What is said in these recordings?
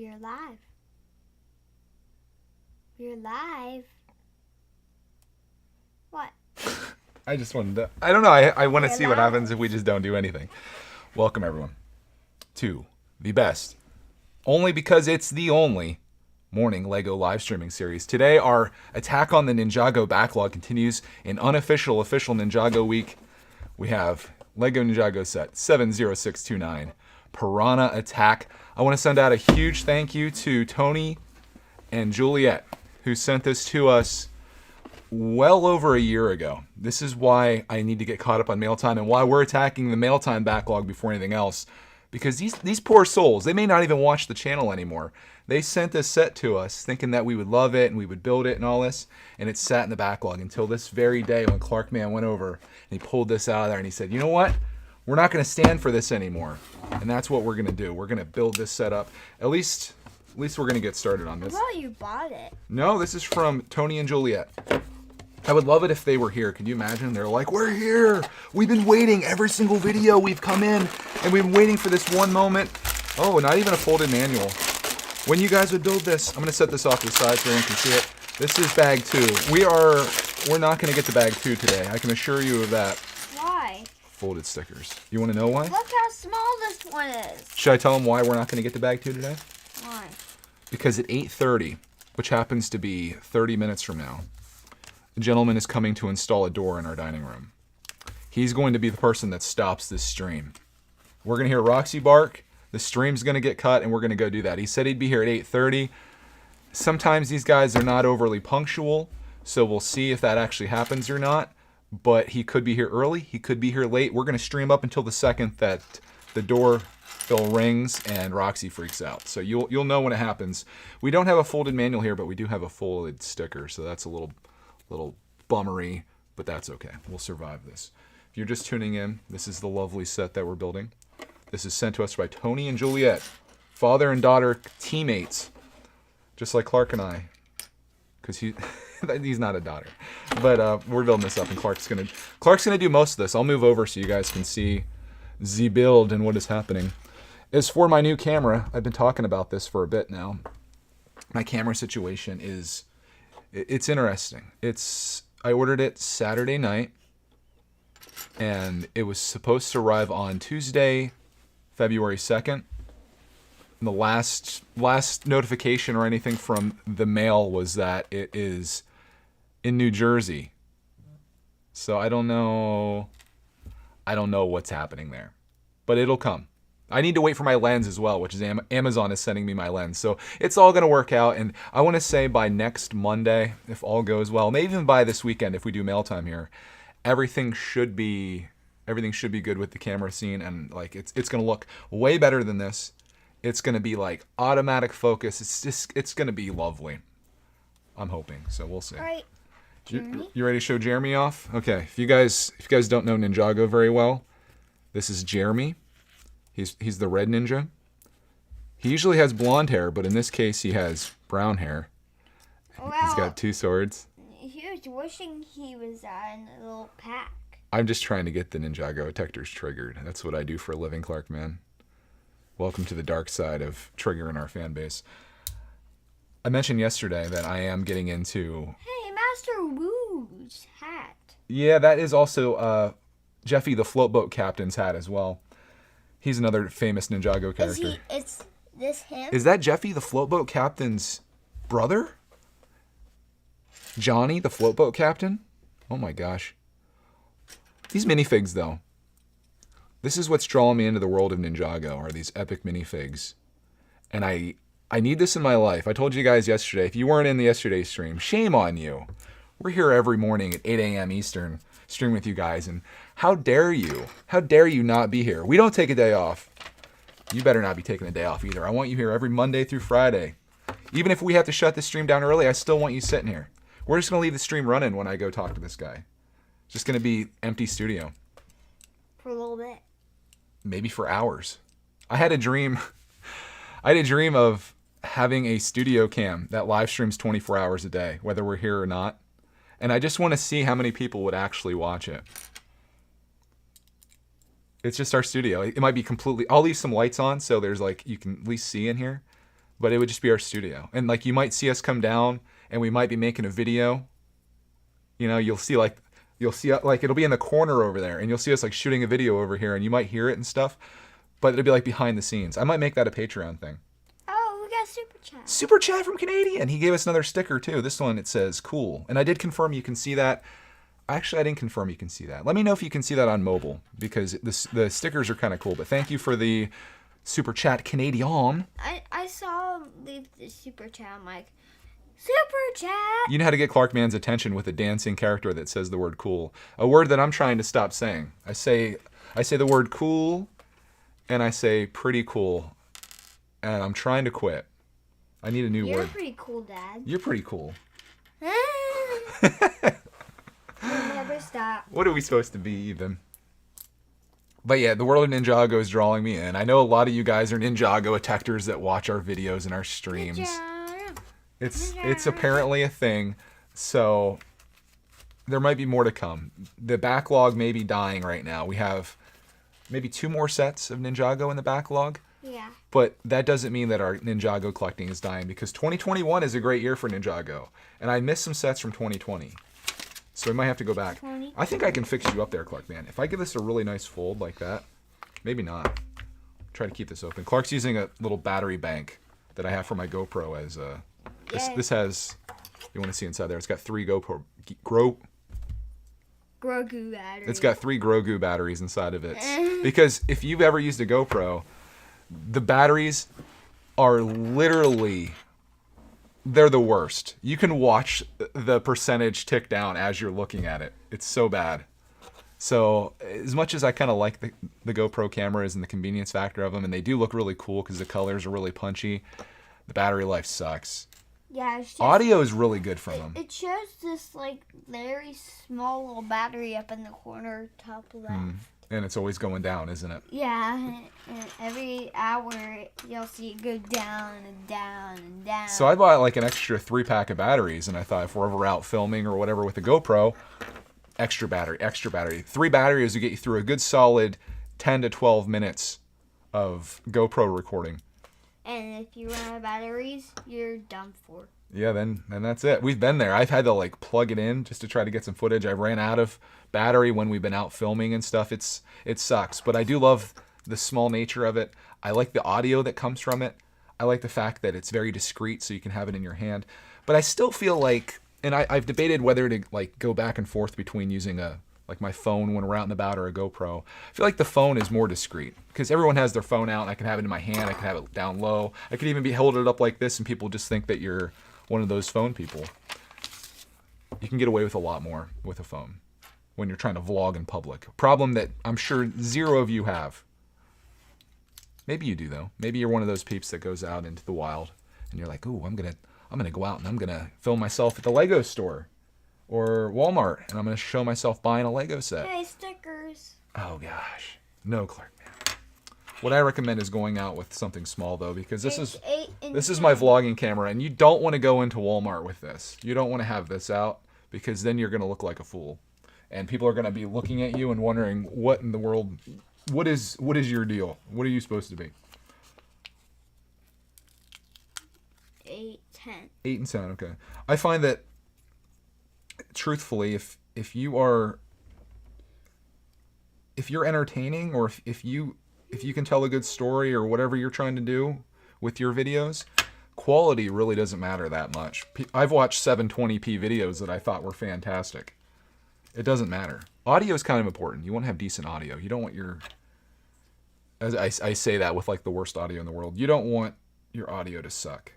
We're live. We're live. What? I just wanted to... I don't know. I want to We're see what live. happens if we just don't do anything. Welcome, everyone, to the best, only because it's the only morning LEGO live streaming series. Today, our attack on the Ninjago backlog continues in official Ninjago week. We have LEGO Ninjago Set 70629, Piranha Attack. I want to send out a huge thank you to Tony and Juliet, who sent this to us well over a year ago. This is why I need to get caught up on mail time and why we're attacking the mail time backlog before anything else. Because these poor souls, they may not even watch the channel anymore. They sent this set to us thinking that we would love it and we would build it and all this, and it sat in the backlog until this very day when Clark Man went over and he pulled this out of there and he said, you know what? We're not going to stand for this anymore. And that's what we're going to do. We're going to build this set up. At least we're going to get started on this. I thought you bought it. No, this is from Tony and Juliet. I would love it if they were here. Could you imagine? They're like, we're here. We've been waiting every single video we've come in, and we've been waiting for this one moment. Oh, not even a folded manual. When you guys would build this, I'm going to set this off to the side so everyone can see it. This is bag 2. We're not going to get to bag 2 today. I can assure you of that. Why? Folded stickers. You want to know why? Look how small this one is. Should I tell them why we're not going to get to bag 2 today? Why? Because at 8:30, which happens to be 30 minutes from now, a gentleman is coming to install a door in our dining room. He's going to be the person that stops this stream. We're going to hear Roxy bark, the stream's going to get cut, and we're going to go do that. He said he'd be here at 8:30. Sometimes these guys are not overly punctual, so we'll see if that actually happens or not. But he could be here early, he could be here late. We're going to stream up until the second that the door bell rings and Roxy freaks out. So you'll know when it happens. We don't have a folded manual here, but we do have a folded sticker, so that's a little bummery, but that's okay. We'll survive this. If you're just tuning in, this is the lovely set that we're building. This is sent to us by Tony and Juliet, father and daughter teammates, just like Clark and I, because he's not a daughter. But we're building this up, and Clark's gonna do most of this. I'll move over so you guys can see the build and what is happening. As for my new camera, I've been talking about this for a bit now. My camera situation is... It's interesting. I ordered it Saturday night, and it was supposed to arrive on Tuesday, February 2nd. And the last notification or anything from the mail was that it is in New Jersey. So I don't know what's happening there, but it'll come. I need to wait for my lens as well, which is Amazon is sending me my lens. So it's all going to work out. And I want to say by next Monday, if all goes well, maybe even by this weekend, if we do mail time here, everything should be good with the camera scene. And like, it's going to look way better than this. It's going to be like automatic focus. It's going to be lovely. I'm hoping. So we'll see. All right. You ready to show Jeremy off? Okay. If you guys don't know Ninjago very well, this is Jeremy. He's the red ninja. He usually has blonde hair, but in this case he has brown hair. Well, He's got 2 swords. He was wishing he was in a little pack. I'm just trying to get the Ninjago detectors triggered. That's what I do for a living, Clark Man. Welcome to the dark side of triggering our fan base. I mentioned yesterday that I am getting into... Hey, Master Wu's hat. Yeah, that is also Jeffy the Floatboat Captain's hat as well. He's another famous Ninjago character. Is this him? Is that Jeffy the Floatboat Captain's brother? Johnny the Floatboat Captain? Oh my gosh. These minifigs though. This is what's drawing me into the world of Ninjago, are these epic minifigs. And I need this in my life. I told you guys yesterday, if you weren't in the yesterday's stream, shame on you. We're here every morning at 8 a.m. Eastern, stream with you guys, and how dare you? How dare you not be here? We don't take a day off. You better not be taking a day off either. I want you here every Monday through Friday. Even if we have to shut the stream down early, I still want you sitting here. We're just going to leave the stream running when I go talk to this guy. It's just going to be empty studio. For a little bit. Maybe for hours. I had a dream of having a studio cam that live streams 24 hours a day, whether we're here or not. And I just want to see how many people would actually watch it. It's just our studio. It might be completely... I'll leave some lights on so there's like... You can at least see in here. but it would just be our studio. And like you might see us come down and we might be making a video. You know, you'll see like it'll be in the corner over there and you'll see us like shooting a video over here and you might hear it and stuff, but it'll be like behind the scenes. I might make that a Patreon thing. Oh, we got super chat. Super chat from Canadian. He gave us another sticker too. This one, it says cool. And I did confirm you can see that. Actually, I didn't confirm you can see that. Let me know if you can see that on mobile because the stickers are kind of cool. But thank you for the super chat, Canadian. I saw him leave the super chat. I'm like, super chat. You know how to get Clark Man's attention with a dancing character that says the word cool. A word that I'm trying to stop saying. I say the word cool and I say pretty cool. And I'm trying to quit. I need a new word. You're pretty cool, Dad. You're pretty cool. You'll never stop. What are we supposed to be even? But yeah, the world of Ninjago is drawing me in. I know a lot of you guys are Ninjago detectors that watch our videos and our streams. Ninjago. It's apparently a thing, so there might be more to come. The backlog may be dying right now. We have maybe 2 more sets of Ninjago in the backlog. Yeah. But that doesn't mean that our Ninjago collecting is dying because 2021 is a great year for Ninjago. And I missed some sets from 2020. So we might have to go back. I think I can fix you up there, Clark, man. If I give this a really nice fold like that, maybe not. Try to keep this open. Clark's using a little battery bank that I have for my GoPro as this has, you want to see inside there, it's got 3 Grogu batteries. It's got 3 Grogu batteries inside of it. Because if you've ever used a GoPro, the batteries are literally, they're the worst. You can watch the percentage tick down as you're looking at it. It's so bad. So as much as I kind of like the GoPro cameras and the convenience factor of them, and they do look really cool because the colors are really punchy, the battery life sucks. Yeah, it's just, audio is really good from them. It shows this like very small little battery up in the corner top left. And it's always going down, isn't it? Yeah, and every hour you'll see it go down and down and down. So I bought like an extra 3-pack of batteries, and I thought if we're ever out filming or whatever with the GoPro, extra battery. 3 batteries will get you through a good solid 10 to 12 minutes of GoPro recording. And if you run out of batteries, you're done for. Yeah, then that's it. We've been there. I've had to like plug it in just to try to get some footage. I ran out of battery when we've been out filming and stuff. It sucks, but I do love the small nature of it. I like the audio that comes from it. I like the fact that it's very discreet, so you can have it in your hand. But I still feel like, and I've debated whether to like go back and forth between using like my phone when we're out and about or a GoPro. I feel like the phone is more discreet because everyone has their phone out and I can have it in my hand. I can have it down low. I could even be holding it up like this and people just think that you're one of those phone people. You can get away with a lot more with a phone when you're trying to vlog in public. Problem that I'm sure 0 of you have. Maybe you do though. Maybe you're one of those peeps that goes out into the wild and you're like, "Ooh, I'm gonna go out and I'm gonna film myself at the Lego store or Walmart and I'm gonna show myself buying a Lego set." Hey, stickers. Oh gosh, no, Clark, man. What I recommend is going out with something small though, because this is my vlogging camera, and you don't want to go into Walmart with this. You don't want to have this out because then you're gonna look like a fool, and people are gonna be looking at you and wondering what in the world, what is your deal? What are you supposed to be? 8, 10. 8 and 10. Okay. I find that, truthfully, if you're entertaining, or if you can tell a good story or whatever you're trying to do with your videos, quality really doesn't matter that much. I've watched 720p videos that I thought were fantastic. It doesn't matter. Audio is kind of important. You want to have decent audio. You don't want as I say that with like the worst audio in the world, you don't want your audio to suck.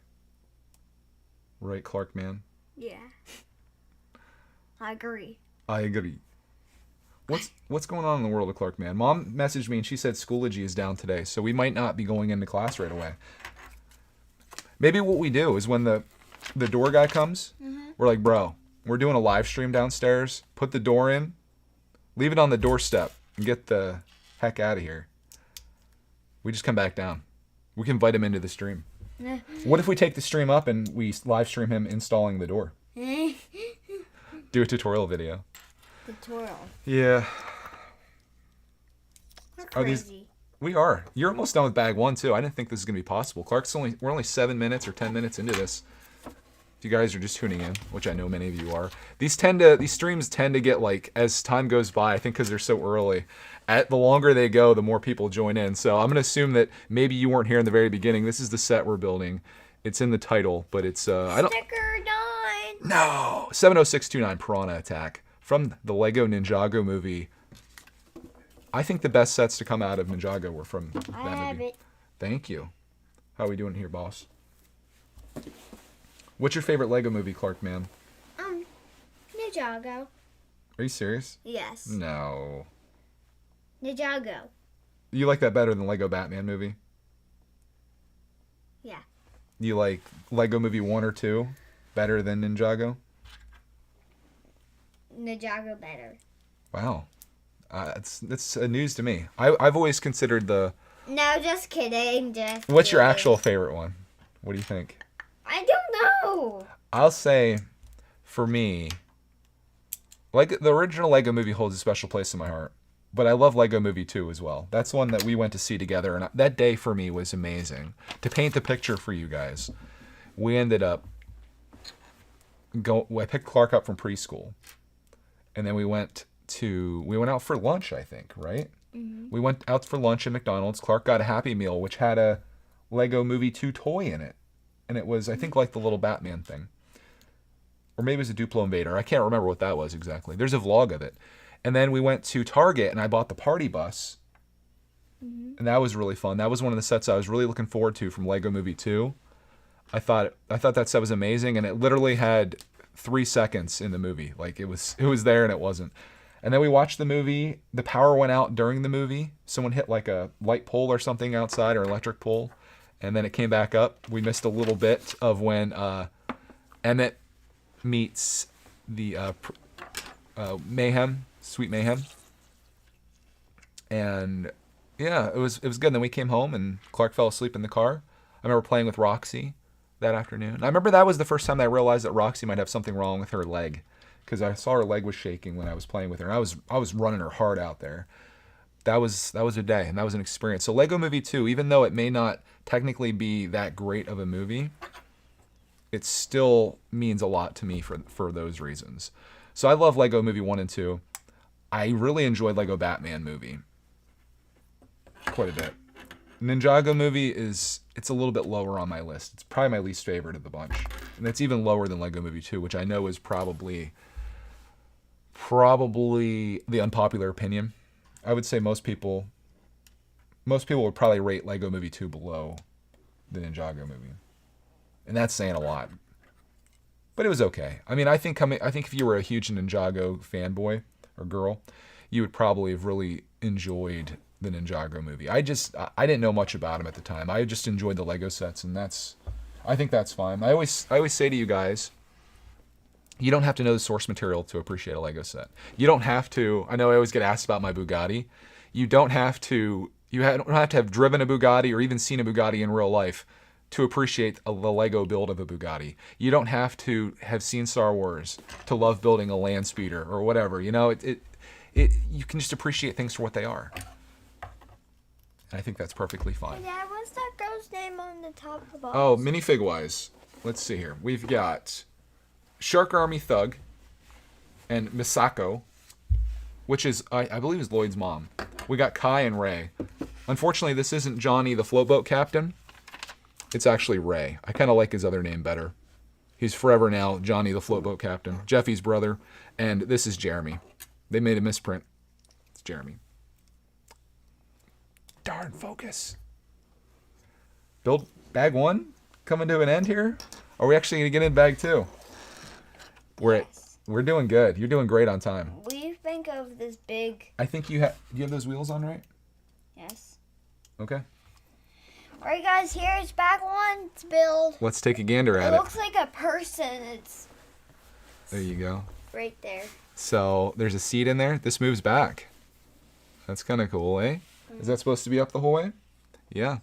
Right, Clark, man? Yeah. I agree. I agree. What's going on in the world of Clark, man? Mom messaged me and she said Schoology is down today, so we might not be going into class right away. Maybe what we do is when the door guy comes, we're like, "Bro, we're doing a live stream downstairs. Put the door in, leave it on the doorstep, and get the heck out of here." We just come back down. We can invite him into the stream. What if we take the stream up and we live stream him installing the door? Do a tutorial video. Tutorial. Yeah. We're crazy. We are. You're almost done with bag 1 too. I didn't think this was gonna be possible. We're only 7 minutes or 10 minutes into this. If you guys are just tuning in, which I know many of you are, these streams tend to get, like, as time goes by, I think because they're so early, the longer they go, the more people join in. So I'm gonna assume that maybe you weren't here in the very beginning. This is the set we're building. It's in the title, but it's I don't. Sticker 9. No, 70629 Piranha Attack from the Lego Ninjago movie. I think the best sets to come out of Ninjago were from that movie. I have it. Thank you. How are we doing here, boss? What's your favorite Lego movie, Clark, man? Ninjago. Are you serious? Yes. No. Ninjago. You like that better than Lego Batman movie? Yeah. You like Lego movie 1 or 2 better than Ninjago? Ninjago better. Wow. That's news to me. I've always considered the... No, just kidding. What's your actual favorite one? What do you think? I don't know. I'll say, for me, like the original Lego movie holds a special place in my heart. But I love Lego Movie 2 as well. That's one that we went to see together, and that day for me was amazing. To paint the picture for you guys, we ended up I picked Clark up from preschool, and then we went out for lunch, I think, right? Mm-hmm. We went out for lunch at McDonald's. Clark got a Happy Meal, which had a Lego Movie 2 toy in it, and it was, I think, like the little Batman thing, or maybe it was a Duplo Invader. I can't remember what that was exactly. There's a vlog of it. And then we went to Target, and I bought the party bus. Mm-hmm. And that was really fun. That was one of the sets I was really looking forward to from Lego Movie 2. I thought that set was amazing, and it literally had 3 seconds in the movie. Like, it was there and it wasn't. And then we watched the movie. The power went out during the movie. Someone hit like a light pole or something outside, or electric pole. And then it came back up. We missed a little bit of when Emmett meets the Mayhem. Sweet Mayhem. And yeah, it was good. And then we came home and Clark fell asleep in the car. I remember playing with Roxy that afternoon. I remember that was the first time I realized that Roxy might have something wrong with her leg, because I saw her leg was shaking when I was playing with her. And I was running her hard out there. That was a day, and that was an experience. So Lego Movie 2, even though it may not technically be that great of a movie, it still means a lot to me for those reasons. So I love Lego Movie 1 and 2. I really enjoyed Lego Batman movie quite a bit. Ninjago movie it's a little bit lower on my list. It's probably my least favorite of the bunch. And it's even lower than Lego Movie 2, which I know is probably the unpopular opinion. I would say most people would probably rate Lego Movie 2 below the Ninjago movie. And that's saying a lot. But it was okay. I mean, I think if you were a huge Ninjago fanboy or girl, you would probably have really enjoyed the Ninjago movie. I didn't know much about him at the time. I just enjoyed the Lego sets, and I think that's fine. I always say to you guys, you don't have to know the source material to appreciate a Lego set. You don't have to. I know I always get asked about my Bugatti. You don't have to have driven a Bugatti or even seen a Bugatti in real life to appreciate the Lego build of a Bugatti. You don't have to have seen Star Wars to love building a land speeder or whatever. You know, you can just appreciate things for what they are. And I think that's perfectly fine. Dad, what's that girl's name on the top of the box? Oh, minifig-wise, let's see here. We've got Shark Army Thug and Misako, which is, I believe, is Lloyd's mom. We got Kai and Ray. Unfortunately, this isn't Johnny the floatboat captain. It's actually Ray. I kind of like his other name better. He's forever now Johnny the floatboat captain, Jeffy's brother, and this is Jeremy. They made a misprint. It's Jeremy. Darn, focus. Build bag 1 coming to an end here? Are we actually going to get in bag 2? We're doing good. You're doing great on time. We think of this big... I think do you have those wheels on right? Yes. Okay. Alright guys, here's bag 1 to build. Let's take a gander at it. It looks like a person. It's there you go. Right there. So there's a seat in there. This moves back. That's kind of cool, eh? Mm-hmm. Is that supposed to be up the whole way? Yeah.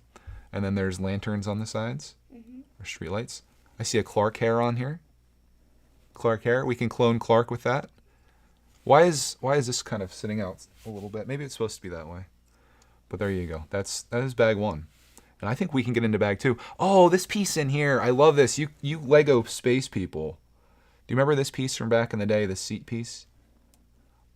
And then there's lanterns on the sides. Mm-hmm. Or street lights. I see a Clark hair on here. Clark hair. We can clone Clark with that. Why is this kind of sitting out a little bit? Maybe it's supposed to be that way. But there you go. That is bag 1. And I think we can get into bag 2. Oh, this piece in here. I love this. You Lego space people. Do you remember this piece from back in the day, this seat piece?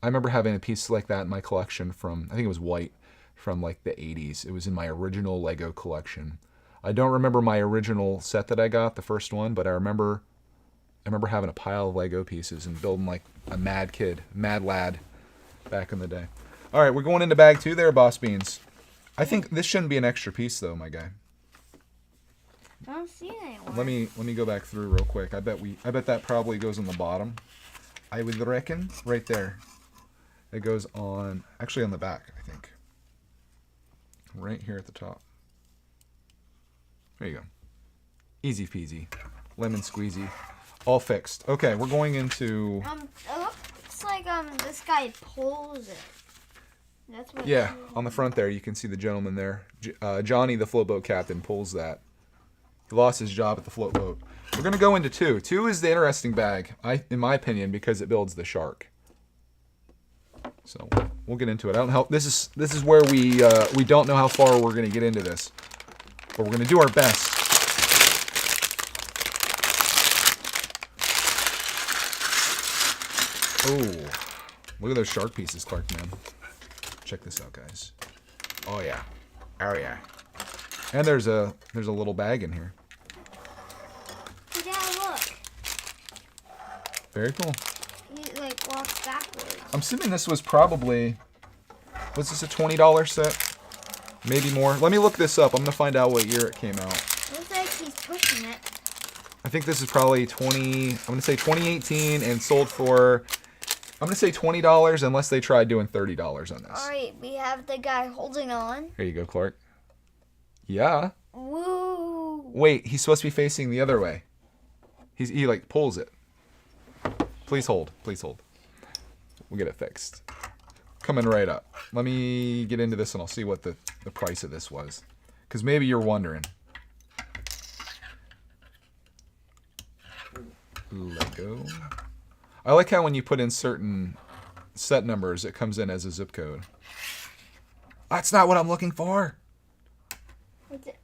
I remember having a piece like that in my collection from, I think it was white, from like the 80s. It was in my original Lego collection. I don't remember my original set that I got, the first one, but I remember having a pile of Lego pieces and building like a mad kid, mad lad back in the day. All right, we're going into bag 2 there, Boss Beans. I think this shouldn't be an extra piece though, my guy. I don't see it anymore. Let me go back through real quick. I bet that probably goes on the bottom. I would reckon right there. It goes on, actually on the back, I think. Right here at the top. There you go. Easy peasy. Lemon squeezy. All fixed. Okay, we're going into... It looks like this guy pulls it. That's what. Yeah, on the front there, you can see the gentleman there. Johnny, the floatboat captain, pulls that. He lost his job at the floatboat. We're going to go into 2. 2 is the interesting bag, in my opinion, because it builds the shark. So we'll get into it. I don't know. This is where we don't know how far we're going to get into this, but we're going to do our best. Oh, look at those shark pieces, Clark, man. Check this out, guys. Oh yeah, oh yeah. And there's a little bag in here. Dad, look. Very cool. He like walks backwards. I'm assuming this was probably, was this a $20 set? Maybe more. Let me look this up. I'm gonna find out what year it came out. Looks like he's pushing it. I think this is probably I'm gonna say 2018 and sold for, I'm gonna say $20 unless they tried doing $30 on this. All right, we have the guy holding on. Here you go, Clark. Yeah. Woo! Wait, he's supposed to be facing the other way. He like pulls it. Please hold. Please hold. We'll get it fixed. Coming right up. Let me get into this and I'll see what the price of this was. Because maybe you're wondering. Lego. I like how when you put in certain set numbers, it comes in as a zip code. That's not what I'm looking for.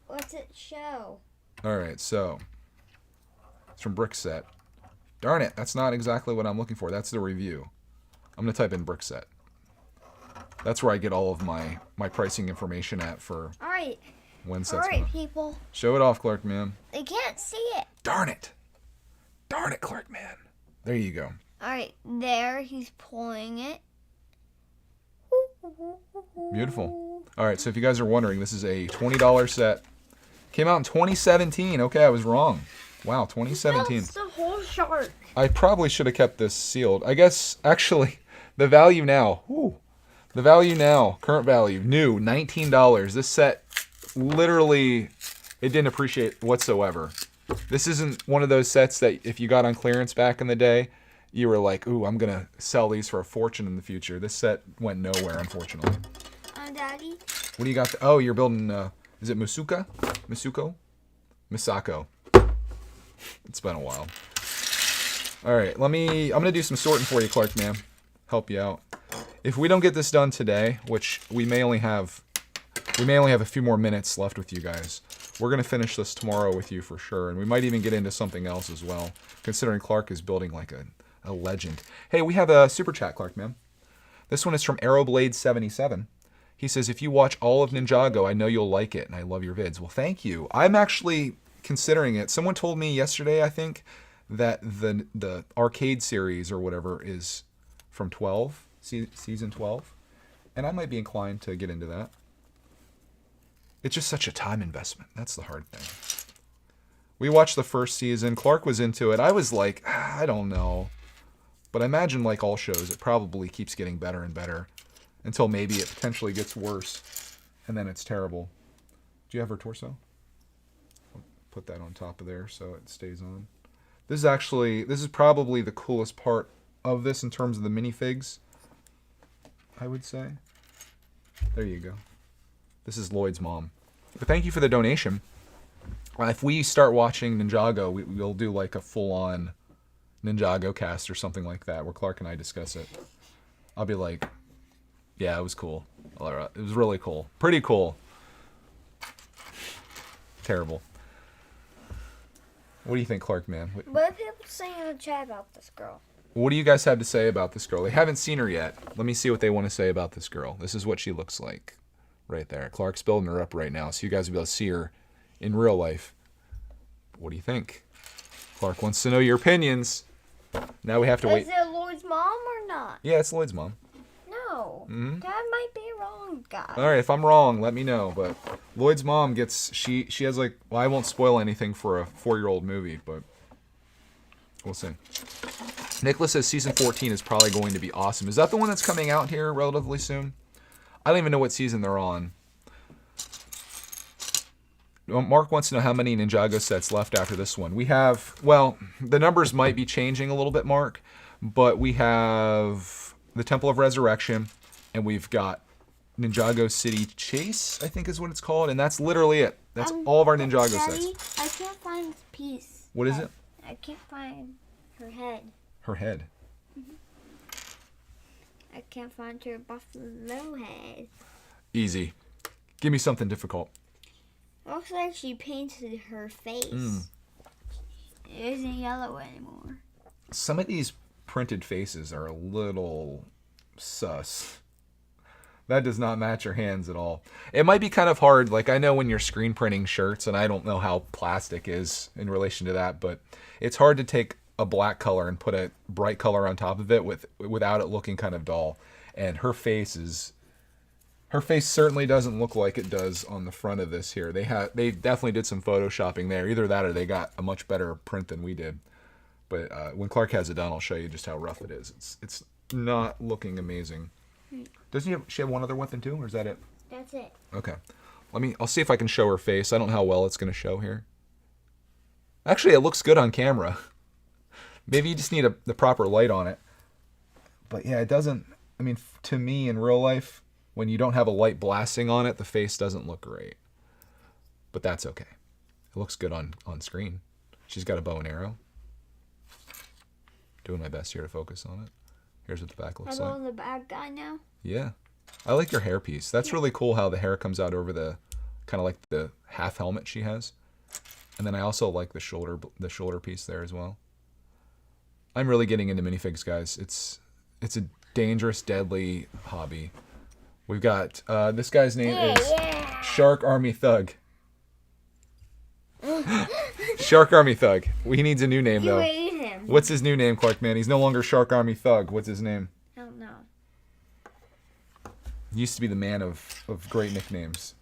What's it show? Alright, so. It's from Brick Set. Darn it, that's not exactly what I'm looking for. That's the review. I'm going to type in Brick Set. That's where I get all of my pricing information at for when sets. Alright, people. Show it off, Clark, man. They can't see it. Darn it. Darn it, Clark, man. There you go. Alright, there, he's pulling it. Beautiful. Alright, so if you guys are wondering, this is a $20 set. Came out in 2017. Okay, I was wrong. Wow, 2017. That's the whole shark. I probably should have kept this sealed. I guess, actually, the value now. The value now, current value, new, $19. This set, literally, it didn't appreciate whatsoever. This isn't one of those sets that if you got on clearance back in the day, you were like, ooh, I'm going to sell these for a fortune in the future. This set went nowhere, unfortunately. Daddy? What do you got? Oh, you're building, is it Masuka? Masuko? Misako. It's been a while. All right, I'm going to do some sorting for you, Clark, man. Help you out. If we don't get this done today, which we may only have a few more minutes left with you guys, we're going to finish this tomorrow with you for sure, and we might even get into something else as well, considering Clark is building like a legend. Hey, we have a super chat, Clark, man. This one is from Arrowblade77. He says, if you watch all of Ninjago, I know you'll like it, and I love your vids. Well, thank you. I'm actually considering it. Someone told me yesterday, I think, that the arcade series or whatever is from 12, season 12, and I might be inclined to get into that. It's just such a time investment. That's the hard thing. We watched the first season. Clark was into it. I was like, I don't know. But I imagine, like all shows, it probably keeps getting better and better until maybe it potentially gets worse, and then it's terrible. Do you have her torso? I'll put that on top of there so it stays on. This is probably the coolest part of this in terms of the minifigs, I would say. There you go. This is Lloyd's mom. But thank you for the donation. If we start watching Ninjago, we'll do like a full-on Ninjago cast or something like that, where Clark and I discuss it. I'll be like, yeah, it was cool. All right. It was really cool. Pretty cool. Terrible. What do you think, Clark, man? What are people saying in the chat about this girl? What do you guys have to say about this girl? They haven't seen her yet. Let me see what they want to say about this girl. This is what she looks like right there. Clark's building her up right now, so you guys will be able to see her in real life. What do you think? Clark wants to know your opinions. Now we have to wait. Is it Lloyd's mom or not? Yeah, it's Lloyd's mom. No. Mhm. That might be wrong, guys. All right, if I'm wrong, let me know. But Lloyd's mom gets, she has like, well, I won't spoil anything for a 4-year-old movie, but we'll see. Nicholas says season 14 is probably going to be awesome. Is that the one that's coming out here relatively soon? I don't even know what season they're on. Mark wants to know how many Ninjago sets left after this one. We have, well, the numbers might be changing a little bit, Mark, but we have the Temple of Resurrection, and we've got Ninjago City Chase, I think is what it's called, and that's literally it. That's all of our Ninjago Daddy, sets. I can't find this piece. What is it? I can't find her head. Her head. I can't find her buffalo head. Easy. Give me something difficult. Looks like she painted her face. It isn't yellow anymore. Some of these printed faces are a little sus. That does not match her hands at all. It might be kind of hard. Like, I know when you're screen printing shirts, and I don't know how plastic is in relation to that, but it's hard to take a black color and put a bright color on top of it without it looking kind of dull. And her face certainly doesn't look like it does on the front of this here. They definitely did some photoshopping there. Either that or they got a much better print than we did. But when Clark has it done, I'll show you just how rough it is. It's not looking amazing. Doesn't she have one other weapon too, or is that it? That's it. Okay. I'll see if I can show her face. I don't know how well it's going to show here. Actually, it looks good on camera. Maybe you just need the proper light on it. But yeah, it doesn't, I mean, to me in real life, when you don't have a light blasting on it, the face doesn't look great. But that's okay. It looks good on screen. She's got a bow and arrow. Doing my best here to focus on it. Here's what the back looks like. I'm the bad guy now. Yeah. I like your hairpiece. That's really cool how the hair comes out over the, kind of like the half helmet she has. And then I also like the shoulder piece there as well. I'm really getting into minifigs, guys. It's a dangerous, deadly hobby. We've got, this guy's name is Shark Army Thug. Shark Army Thug. He needs a new name, though. You ate him. What's his new name, Clark, man? He's no longer Shark Army Thug. What's his name? I don't know. He used to be the man of great nicknames.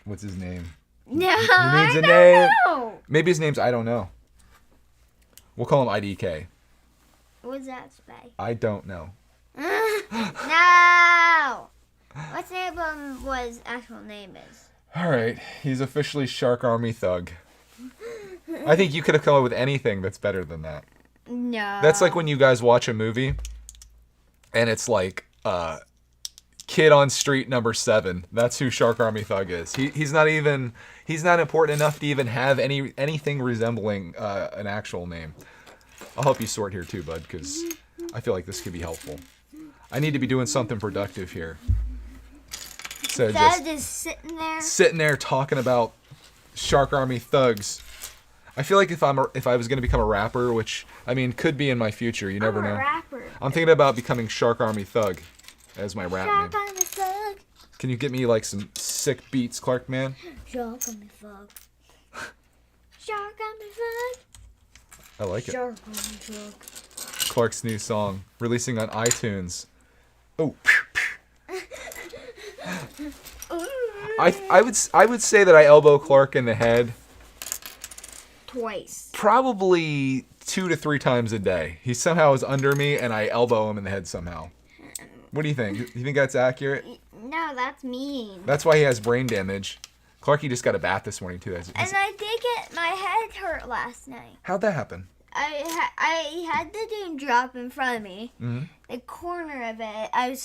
What's his name? No, He needs a I name. don't know. Maybe his name's I don't know. We'll call him IDK. What's that spay? I don't know. No! What's name was actual name is? All right, he's officially Shark Army Thug. I think you could have come up with anything that's better than that. No. That's like when you guys watch a movie, and it's like, Kid on Street Number 7. That's who Shark Army Thug is. He's not important enough to even have anything resembling an actual name. I'll help you sort here too, bud, because I feel like this could be helpful. I need to be doing something productive here. So just sitting there talking about Shark Army Thugs. I feel like if I was going to become a rapper, which I mean could be in my future, you never know. Rapper. I'm thinking about becoming Shark Army Thug as my rap Shark name. Army Thug. Can you get me like some sick beats, Clark, man? Shark Army Thug. Shark Army Thug. I like it. Shark Army Thug. Clark's new song, releasing on iTunes. Oh. I would say that I elbow Clark in the head Twice. probably 2 to 3 times a day. He somehow is under me, and I elbow him in the head somehow. What do you think? You think that's accurate? No, that's mean. That's why he has brain damage. Clarky just got a bath this morning too. And I did get my head hurt last night. How'd that happen? I had the dude drop in front of me. Mm-hmm. The corner of it, I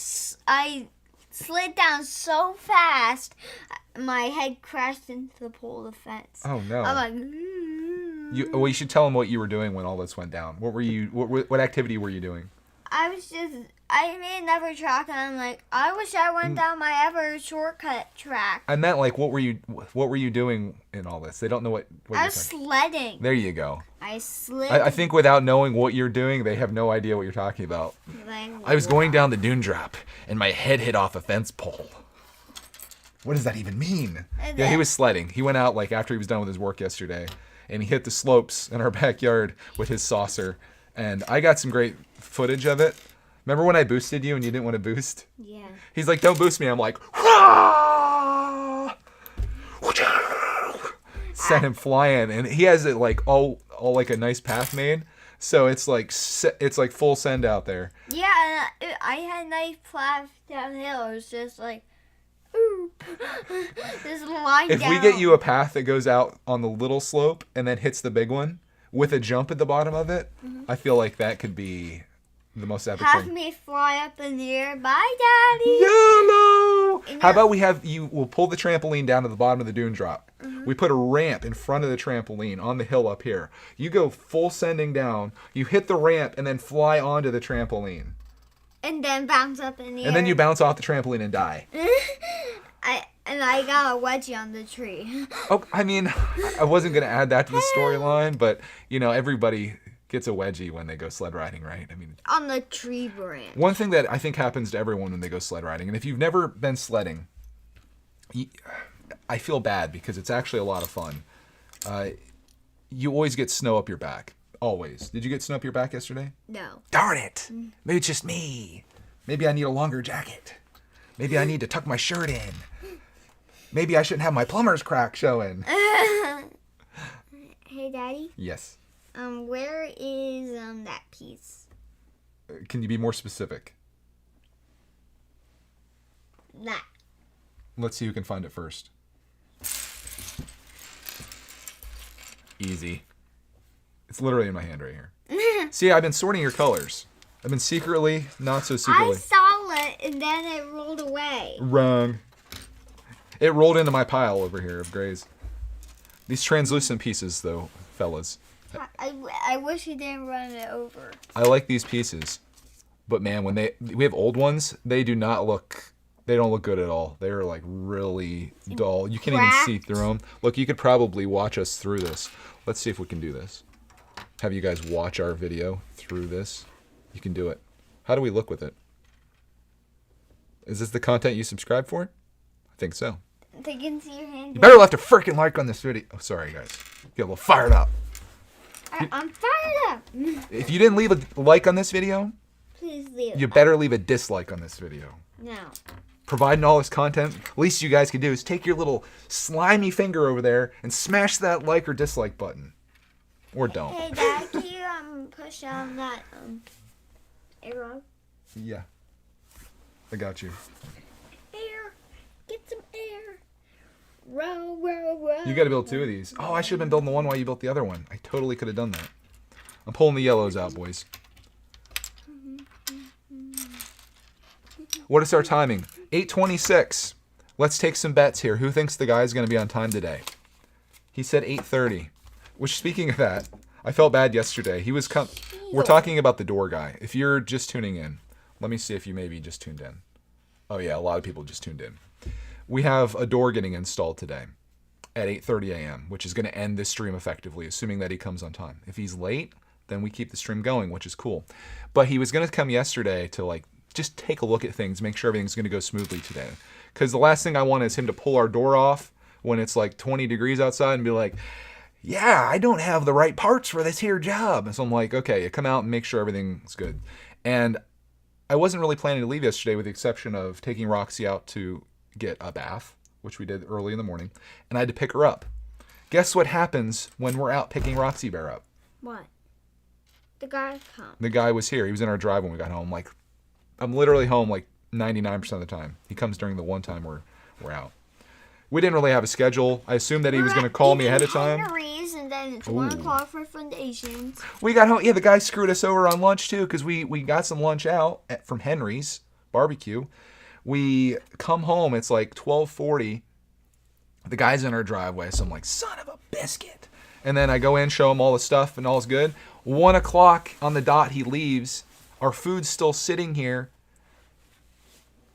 slid down so fast, my head crashed into the pole of the fence. Oh no! I'm like, You should tell him what you were doing when all this went down. What activity were you doing? I made another track, and I'm like, I wish I went down my ever shortcut track. I meant like, what were you doing in all this? They don't know what I was sledding. There you go. I slid. I think without knowing what you're doing, they have no idea what you're talking about. I was going down the dune drop, and my head hit off a fence pole. What does that even mean? Yeah, he was sledding. He went out like after he was done with his work yesterday, and he hit the slopes in our backyard with his saucer. And I got some great footage of it. Remember when I boosted you and you didn't want to boost? Yeah. He's like, don't boost me. I'm like, Wah! Sent him flying, and he has it like all like a nice path made, so it's like full send out there. Yeah, and I had a nice path downhill. It was just like, oop, just lying If down. we get you a path that goes out on the little slope and then hits the big one with a jump at the bottom of it, I feel like that could be the most epic Have thing. me fly up in the air. Bye, Daddy. YOLO! How about we'll pull the trampoline down to the bottom of the dune drop. We put a ramp in front of the trampoline on the hill up here. You go full sending down, you hit the ramp, and then fly onto the trampoline. And then bounce up in the air. And then you bounce off the trampoline and die. I got a wedgie on the tree. Oh, I mean, I wasn't going to add that to the storyline, but, everybody gets a wedgie when they go sled riding, right? I mean, on the tree branch. One thing that I think happens to everyone when they go sled riding, and if you've never been sledding, I feel bad because it's actually a lot of fun. You always get snow up your back. Always. Did you get snow up your back yesterday? No. Darn it. Maybe it's just me. Maybe I need a longer jacket. Maybe I need to tuck my shirt in. Maybe I shouldn't have my plumber's crack showing. Hey, Daddy. Yes. Where is that piece? Can you be more specific? That. Let's see who can find it first. Easy. It's literally in my hand right here. See, I've been sorting your colors. I've been secretly, not so secretly. I saw it and then it rolled away. Wrong. It rolled into my pile over here of grays. These translucent pieces, though, fellas. I wish you didn't run it over. I like these pieces, but man, when we have old ones, they don't look good at all. They're like really dull. You can't even see through them. Look, you could probably watch us through this. Let's see if we can do this. Have you guys watch our video through this? You can do it. How do we look with it? Is this the content you subscribe for? I think so. They can see your hand. You better left a freaking like on this video. Oh, sorry guys. Get a little fired up. I'm fired up. If you didn't leave a like on this video, Please leave. you better leave a dislike on this video. No. Providing all this content, least you guys can do is take your little slimy finger over there and smash that like or dislike button. Or don't. Hey, Dad, can you push on that arrow? Yeah. I got you. Air. Get some air. Row, row, row. You gotta build two of these. Oh, I should have been building the one while you built the other one. I totally could have done that. I'm pulling the yellows out, boys. What is our timing? 8:26. Let's take some bets here. Who thinks the guy's gonna be on time today? He said 8:30. Which, speaking of that, I felt bad yesterday. He was We're talking about the door guy. If you're just tuning in, let me see if you maybe just tuned in. Oh yeah, a lot of people just tuned in. We have a door getting installed today at 8:30 a.m., which is going to end this stream effectively, assuming that he comes on time. If he's late, then we keep the stream going, which is cool. But he was going to come yesterday to just take a look at things, make sure everything's going to go smoothly today. Because the last thing I want is him to pull our door off when it's like 20 degrees outside and be like, yeah, I don't have the right parts for this here job. And so I'm like, okay, you come out and make sure everything's good. And I wasn't really planning to leave yesterday with the exception of taking Roxy out to get a bath, which we did early in the morning, and I had to pick her up. Guess what happens when we're out picking Roxy Bear up? What? The guy come. The guy was here. He was in our drive when we got home. I'm literally home 99% of the time. He comes during the one time we're out. We didn't really have a schedule. I assumed that he was going to call me ahead of time. Henry's, and then it's 1 o'clock for foundations. We got home. Yeah, the guy screwed us over on lunch too because we got some lunch out from Henry's barbecue. We come home. It's 12:40. The guy's in our driveway, so I'm like, son of a biscuit. And then I go in, show him all the stuff, and all's good. 1 o'clock on the dot, he leaves. Our food's still sitting here.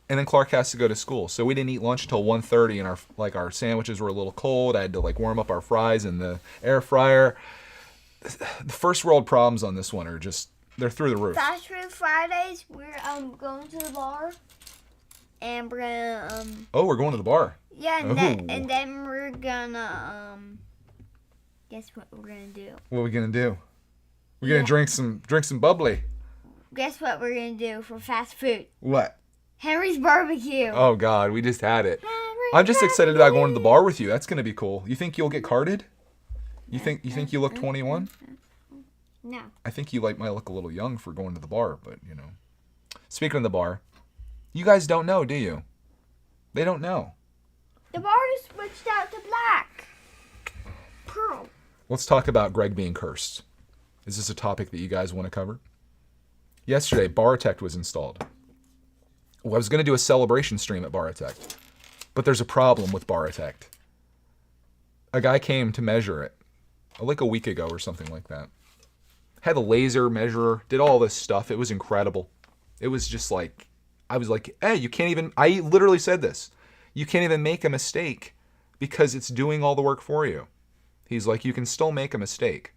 And then Clark has to go to school. So we didn't eat lunch until 1:30, and our sandwiches were a little cold. I had to warm up our fries in the air fryer. The first world problems on this one are just, they're through the roof. Fast food Fridays, we're going to the bar, and we're gonna Oh, we're going to the bar. yeah, and then we're gonna guess what we're gonna do? What are we gonna do? We're gonna drink some bubbly. Guess what we're gonna do for fast food? What? Henry's barbecue. Oh God, we just had it. I'm just excited about going to the bar with you. That's gonna be cool. You think you'll get carded? You think you look 21? No. I think you might look a little young for going to the bar, but Speaking of the bar, you guys don't know, do you? They don't know. The bar is switched out to black. Pearl. Let's talk about Greg being cursed. Is this a topic that you guys want to cover? Yesterday, brickitect was installed. Well, I was going to do a celebration stream at brickitect, but there's a problem with brickitect. A guy came to measure it like a week ago or something like that. Had a laser measurer, did all this stuff. It was incredible. It was just I was like, hey, you can't even, I literally said this. You can't even make a mistake because it's doing all the work for you. He's like, you can still make a mistake.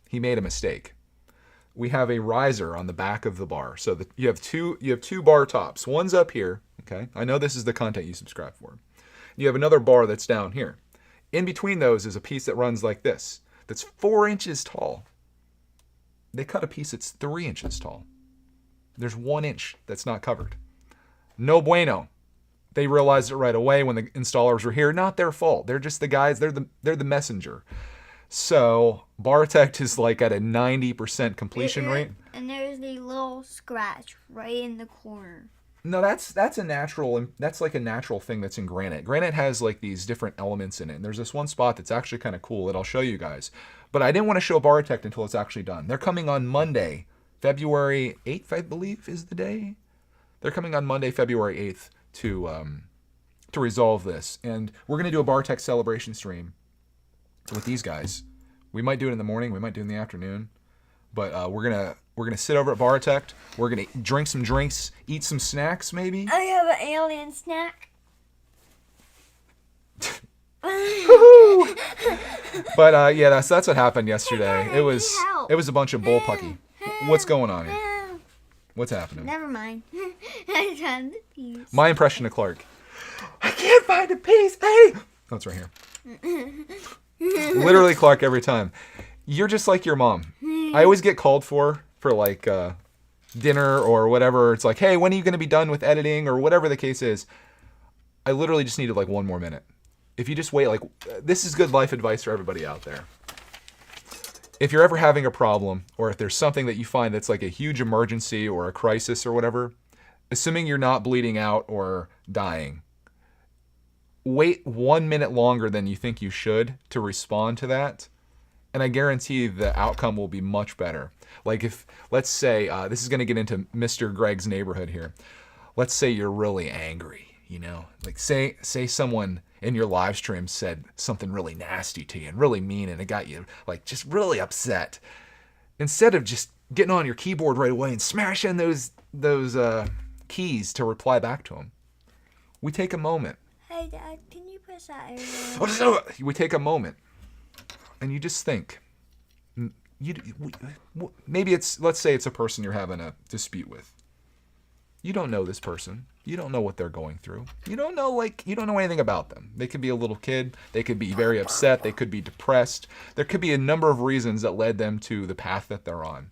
He made a mistake. We have a riser on the back of the bar. So you have two bar tops. One's up here, okay? I know this is the content you subscribe for. You have another bar that's down here. In between those is a piece that runs like this, that's 4 inches tall. They cut a piece that's 3 inches tall. There's 1 inch that's not covered. No bueno. They realized it right away when the installers were here. Not their fault. They're just the guys. They're the messenger. So brickitect is at a 90% completion rate. And there's a little scratch right in the corner. No, that's a natural. That's a natural thing that's in granite. Granite has these different elements in it. And there's this one spot that's actually kind of cool that I'll show you guys. But I didn't want to show brickitect until it's actually done. They're coming on Monday, February 8th, I believe is the day. They're coming on Monday, February 8th to resolve this. And we're going to do a brickitect celebration stream with these guys. We might do it in the morning. We might do it in the afternoon. But we're gonna sit over at brickitect. We're gonna drink some drinks, eat some snacks, maybe. I have an alien snack. But yeah, that's what happened yesterday. It was a bunch of bullpucky. What's going on here? What's happening? Never mind. I found the piece. My impression of Clark. I can't find a piece. Hey, oh, it's right here. Literally Clark every time. You're just like your mom. I always get called for dinner or whatever. It's like, hey, when are you going to be done with editing or whatever the case is? I literally just needed 1 more minute. If you just wait, this is good life advice for everybody out there. If you're ever having a problem or if there's something that you find that's a huge emergency or a crisis or whatever, assuming you're not bleeding out or dying, wait 1 minute longer than you think you should to respond to that. And I guarantee the outcome will be much better. If, let's say, this is going to get into Mr. Greg's neighborhood here. Let's say you're really angry, say someone in your live stream said something really nasty to you and really mean, and it got you just really upset. Instead of just getting on your keyboard right away and smashing those keys to reply back to them, we take a moment. Hey, Dad, can you press that area? We take a moment. And you just think, maybe let's say it's a person you're having a dispute with. You don't know this person. You don't know what they're going through. You don't know anything about them. They could be a little kid. They could be very upset. They could be depressed. There could be a number of reasons that led them to the path that they're on.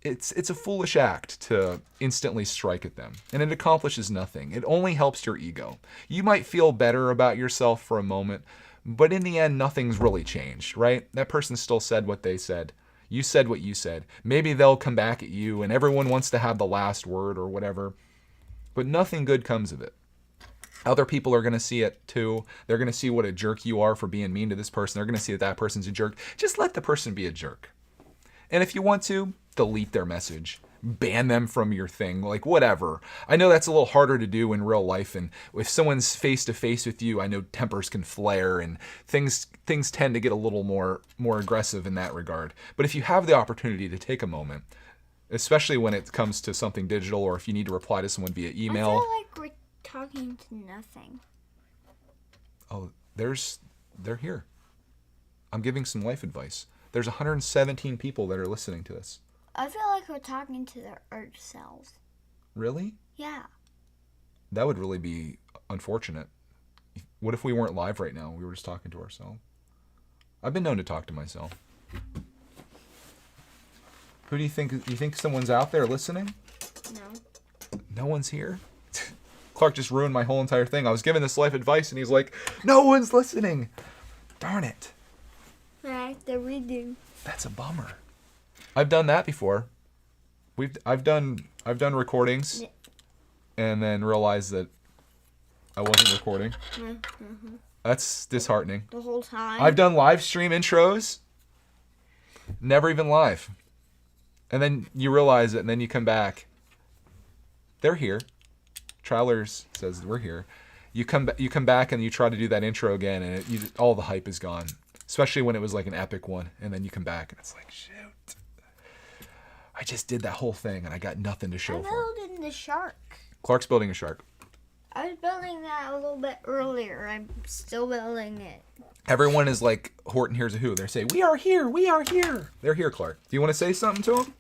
It's a foolish act to instantly strike at them, and it accomplishes nothing. It only helps your ego. You might feel better about yourself for a moment, but in the end, nothing's really changed, right? That person still said what they said. You said what you said. Maybe they'll come back at you, and everyone wants to have the last word or whatever, but nothing good comes of it. Other people are going to see it too. They're going to see what a jerk you are for being mean to this person. They're going to see that person's a jerk. Just let the person be a jerk. And if you want to, delete their message. ban them from your thing, like whatever. I know that's a little harder to do in real life, and if someone's face to face with you, I know tempers can flare and things tend to get a little more aggressive in that regard. But if you have the opportunity to take a moment, especially when it comes to something digital, or if you need to reply to someone via email. I feel like we're talking to nothing. Oh, they're here. I'm giving some life advice. There's 117 people that are listening to this. I feel like we're talking to ourselves. Really? Yeah. That would really be unfortunate. What if we weren't live right now? We were just talking to ourselves. I've been known to talk to myself. Who do you think? You think someone's out there listening? No. No one's here? Clark just ruined my whole entire thing. I was giving this life advice and he's like, no one's listening. Darn it. I have to redo. That's a bummer. I've done that before. I've done recordings and then realized that I wasn't recording. Mm-hmm. That's disheartening. The whole time. I've done live stream intros. Never even live. And then you realize it and then you come back. They're here. Travelers says we're here. You come back and you try to do that intro again and all the hype is gone. Especially when it was like an epic one. And then you come back and it's like, shoot. I just did that whole thing and I got nothing to show I'm for it. building the shark. Clark's building a shark. I was building that a little bit earlier. I'm still building it. Everyone is like, Horton Hears a Who. They say, we are here, we are here. They're here, Clark. Do you want to say something to them?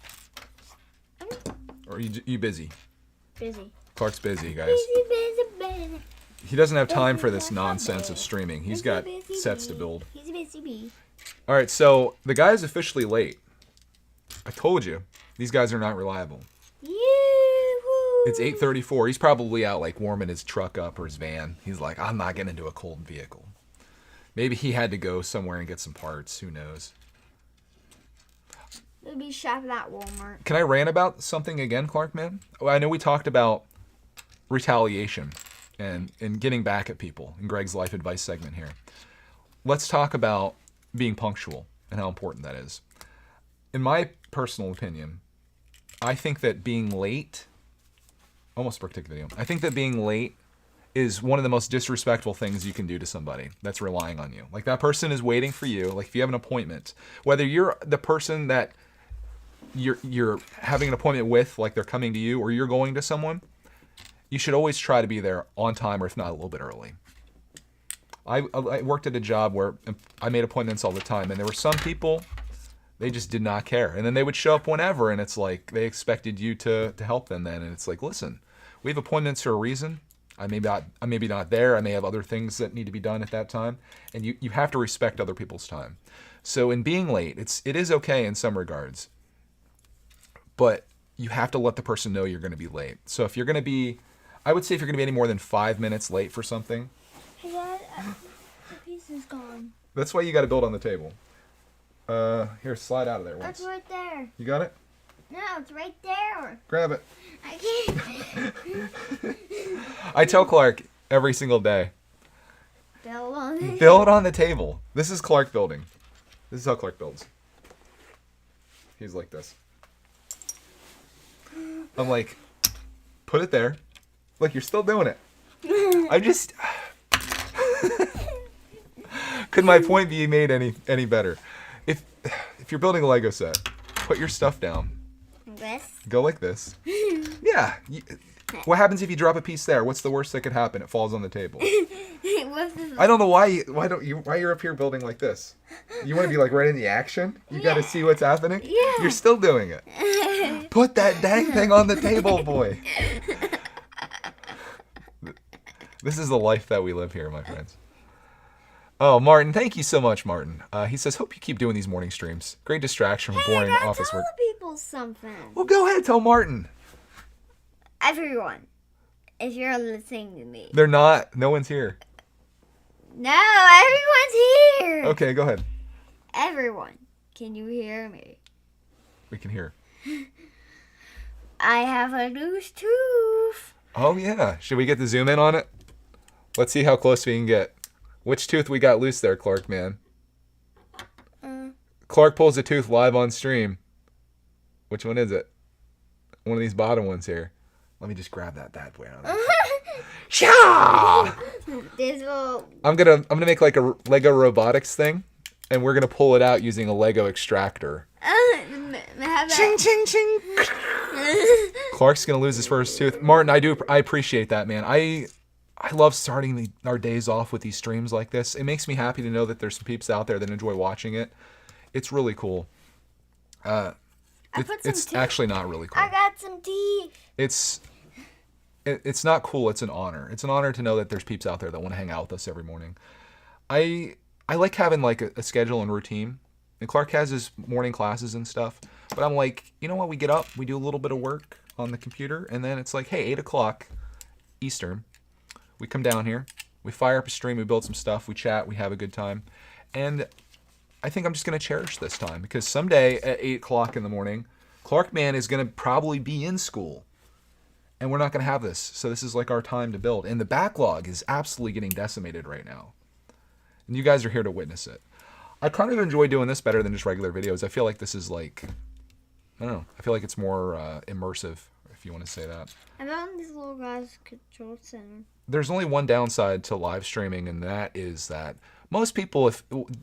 Or are you busy? Busy. Clark's busy, guys. Busy. He doesn't have time for this nonsense of streaming. He's got sets to build. He's a busy bee. All right, so the guy is officially late. I told you, these guys are not reliable. Yoo-hoo. It's 8:34. He's probably out like warming his truck up or his van. He's like, I'm not getting into a cold vehicle. Maybe he had to go somewhere and get some parts. Who knows? It'll be shopping at Walmart. Can I rant about something again, Clark, man? Well, I know we talked about retaliation and getting back at people in Greg's life advice segment here. Let's talk about being punctual and how important that is. In my personal opinion, I think that being late, almost brickitect video, I think that being late is one of the most disrespectful things you can do to somebody that's relying on you. Like that person is waiting for you. Like if you have an appointment, whether you're the person that you're having an appointment with, like they're coming to you, or you're going to someone, you should always try to be there on time, or if not a little bit early. I worked at a job where I made appointments all the time, and there were some people, they just did not care. And then they would show up whenever, and it's like they expected you to help them then. And it's like, listen, we have appointments for a reason. I may be not there. I may have other things that need to be done at that time. And you have to respect other people's time. So in being late, it is okay in some regards. But you have to let the person know you're going to be late. So if you're going to be, I would say if you're going to be any more than 5 minutes late for something. Hey, Dad, the piece is gone. That's why you got to build on the table. Here, slide out of there once. That's right there. You got it? No, it's right there. Grab it. I can't. I tell Clark every single day, Build on it. build on the table. This is Clark building. This is how Clark builds. He's like this. I'm like, put it there. Look, you're still doing it. I just... Could my point be made any better? If you're building a Lego set, put your stuff down. This? Go like this. Yeah. What happens if you drop a piece there? What's the worst that could happen? It falls on the table. I don't know why you're up here building like this. You want to be like right in the action? You got to see what's happening? Yeah. You're still doing it. Put that dang thing on the table, boy. This is the life that we live here, my friends. Oh, Martin, thank you so much, Martin. He says, hope you keep doing these morning streams. Great distraction from boring office work. Tell people something. Well, go ahead, tell Martin. Everyone, if you're listening to me. They're not. No one's here. No, everyone's here. Okay, go ahead. Everyone, can you hear me? We can hear. I have a loose tooth. Oh, yeah. Should we get the zoom in on it? Let's see how close we can get. Which tooth we got loose there, Clark, man? Clark pulls a tooth live on stream. Which one is it? one of these bottom ones here. Let me just grab that bad boy out of there. Sha! I'm gonna make like a Lego robotics thing, and we're gonna pull it out using a Lego extractor. Ching ching ching. Clark's gonna lose his first tooth. Martin, I appreciate that, man. I love starting our days off with these streams like this. It makes me happy to know that there's some peeps out there that enjoy watching it. It's really cool. It's actually not really cool. I got some teeth. It's not cool. It's an honor. It's an honor to know that there's peeps out there that want to hang out with us every morning. I like having like a schedule and routine. And Clark has his morning classes and stuff. But I'm like, you know what? We get up, we do a little bit of work on the computer, and then it's like, hey, 8 o'clock Eastern. We come down here, we fire up a stream, we build some stuff, we chat, we have a good time. And I think I'm just going to cherish this time because someday at 8 o'clock in the morning, Clark Man is going to probably be in school. And we're not going to have this. So this is like our time to build. And the backlog is absolutely getting decimated right now. And you guys are here to witness it. I kind of enjoy doing this better than just regular videos. I feel like this is like, I don't know. I feel like it's more immersive, if you want to say that. I found this little guy's control center. There's only one downside to live streaming, and that is that most people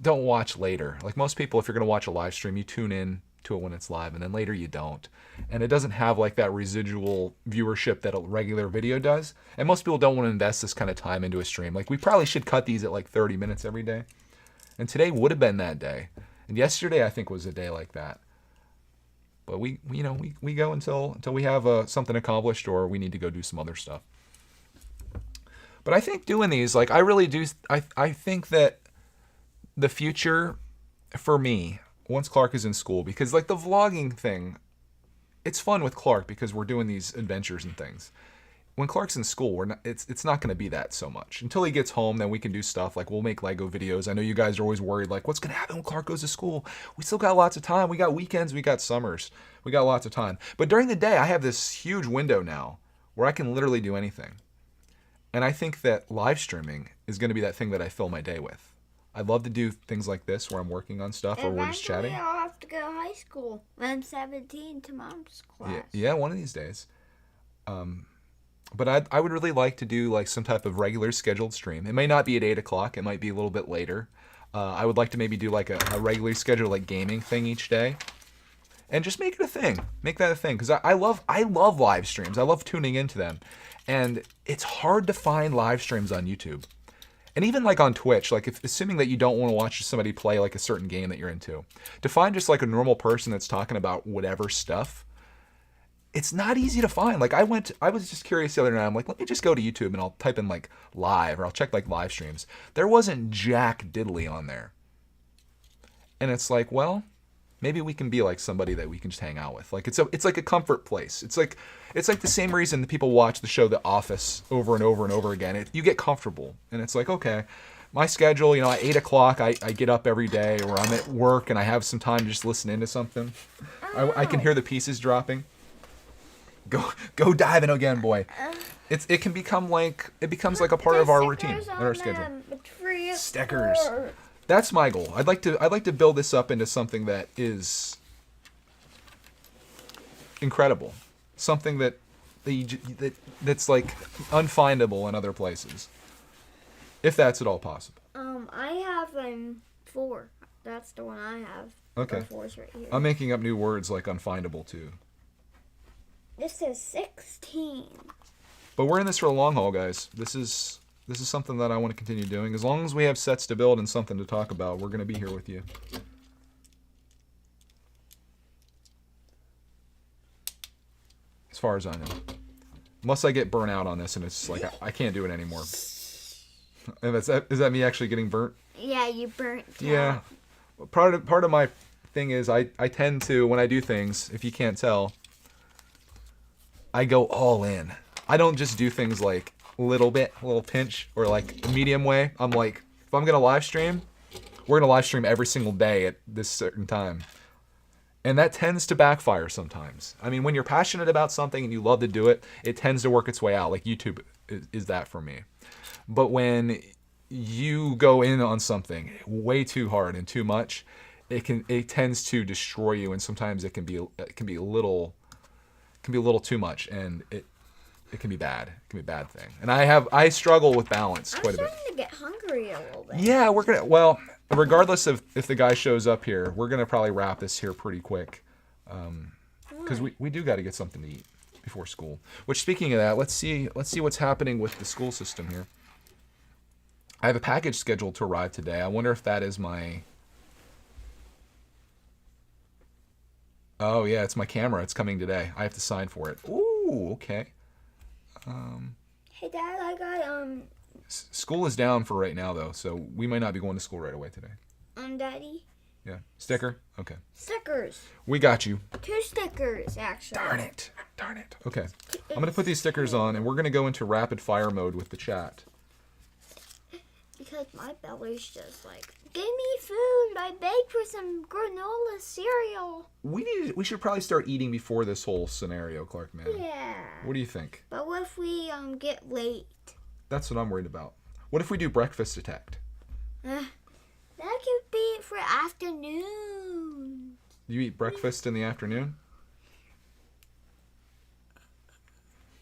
don't watch later. Like most people, if you're going to watch a live stream, you tune in to it when it's live, and then later you don't. And it doesn't have like that residual viewership that a regular video does. And most people don't want to invest this kind of time into a stream. Like we probably should cut these at like 30 minutes every day. And today would have been that day. And yesterday I think was a day like that. But we go until we have something accomplished or we need to go do some other stuff. But I think doing these, like I really do, I think that the future for me, once Clark is in school, because like the vlogging thing, it's fun with Clark because we're doing these adventures and things. When Clark's in school, it's not going to be that so much. Until he gets home, then we can do stuff like we'll make Lego videos. I know you guys are always worried like what's going to happen when Clark goes to school. We still got lots of time. We got weekends, we got summers. We got lots of time. But during the day, I have this huge window now where I can literally do anything. And I think that live streaming is going to be that thing that I fill my day with. I'd love to do things like this where I'm working on stuff or we're just chatting. I'll have to go to high school when I'm 17 to mom's class. Yeah, one of these days. But I would really like to do like some type of regular scheduled stream. It may not be at 8 o'clock. It might be a little bit later. I would like to maybe do like a regularly scheduled like gaming thing each day. And just make it a thing. Make that a thing. Because I love live streams. I love tuning into them. And it's hard to find live streams on YouTube. And even like on Twitch, like assuming that you don't want to watch somebody play like a certain game that you're into, to find just like a normal person that's talking about whatever stuff, it's not easy to find. Like I was just curious the other night. I'm like, let me just go to YouTube and I'll type in like live or I'll check like live streams. There wasn't jack diddly on there. And it's like, well, maybe we can be like somebody that we can just hang out with. Like it's like a comfort place. It's like the same reason that people watch the show The Office over and over and over again. You get comfortable, and it's like, okay, my schedule. At 8 o'clock, I get up every day, or I'm at work and I have some time to just listen into something. I can hear the pieces dropping. Go diving again, boy. It becomes like a part of our routine and our schedule. Stickers. That's my goal. I'd like to build this up into something that is incredible, something that's like unfindable in other places, if that's at all possible. I have 4. That's the one I have. Okay. 4's right here. I'm making up new words like unfindable too. This is 16. But we're in this for the long haul, guys. This is something that I want to continue doing. As long as we have sets to build and something to talk about, we're going to be here with you. As far as I know. Unless I get burnt out on this and it's like, I can't do it anymore. And is that me actually getting burnt? Yeah, you burnt out. Yeah. Part of my thing is I tend to, when I do things, if you can't tell, I go all in. I don't just do things like a little pinch, or like a medium way. I'm like, if I'm gonna live stream, we're gonna live stream every single day at this certain time. And that tends to backfire sometimes. I mean, when you're passionate about something and you love to do it, it tends to work its way out. Like YouTube is that for me. But when you go in on something way too hard and too much, it tends to destroy you, and sometimes it can be a little can be a little too much, and it can be bad. It can be a bad thing. And I struggle with balance quite a bit. I'm starting to get hungry a little bit. Yeah, well, regardless of if the guy shows up here, we're gonna probably wrap this here pretty quick, because we do got to get something to eat before school. Which, speaking of that, let's see what's happening with the school system here. I have a package scheduled to arrive today. I wonder if that is my... Oh, yeah, it's my camera. It's coming today. I have to sign for it. Ooh, okay. Hey, Dad, I got, School is down for right now, though, so we might not be going to school right away today. Daddy? Yeah. Sticker? Okay. Stickers. We got you. 2 stickers, actually. Darn it. Okay. I'm going to put these stickers on, and we're going to go into rapid fire mode with the chat. Because my belly's just like, give me food. I begged for some granola cereal. We should probably start eating before this whole scenario, Clark, man. Yeah. What do you think? But what if we get late? That's what I'm worried about. What if we do breakfast detect? That could be for afternoon. You eat breakfast in the afternoon?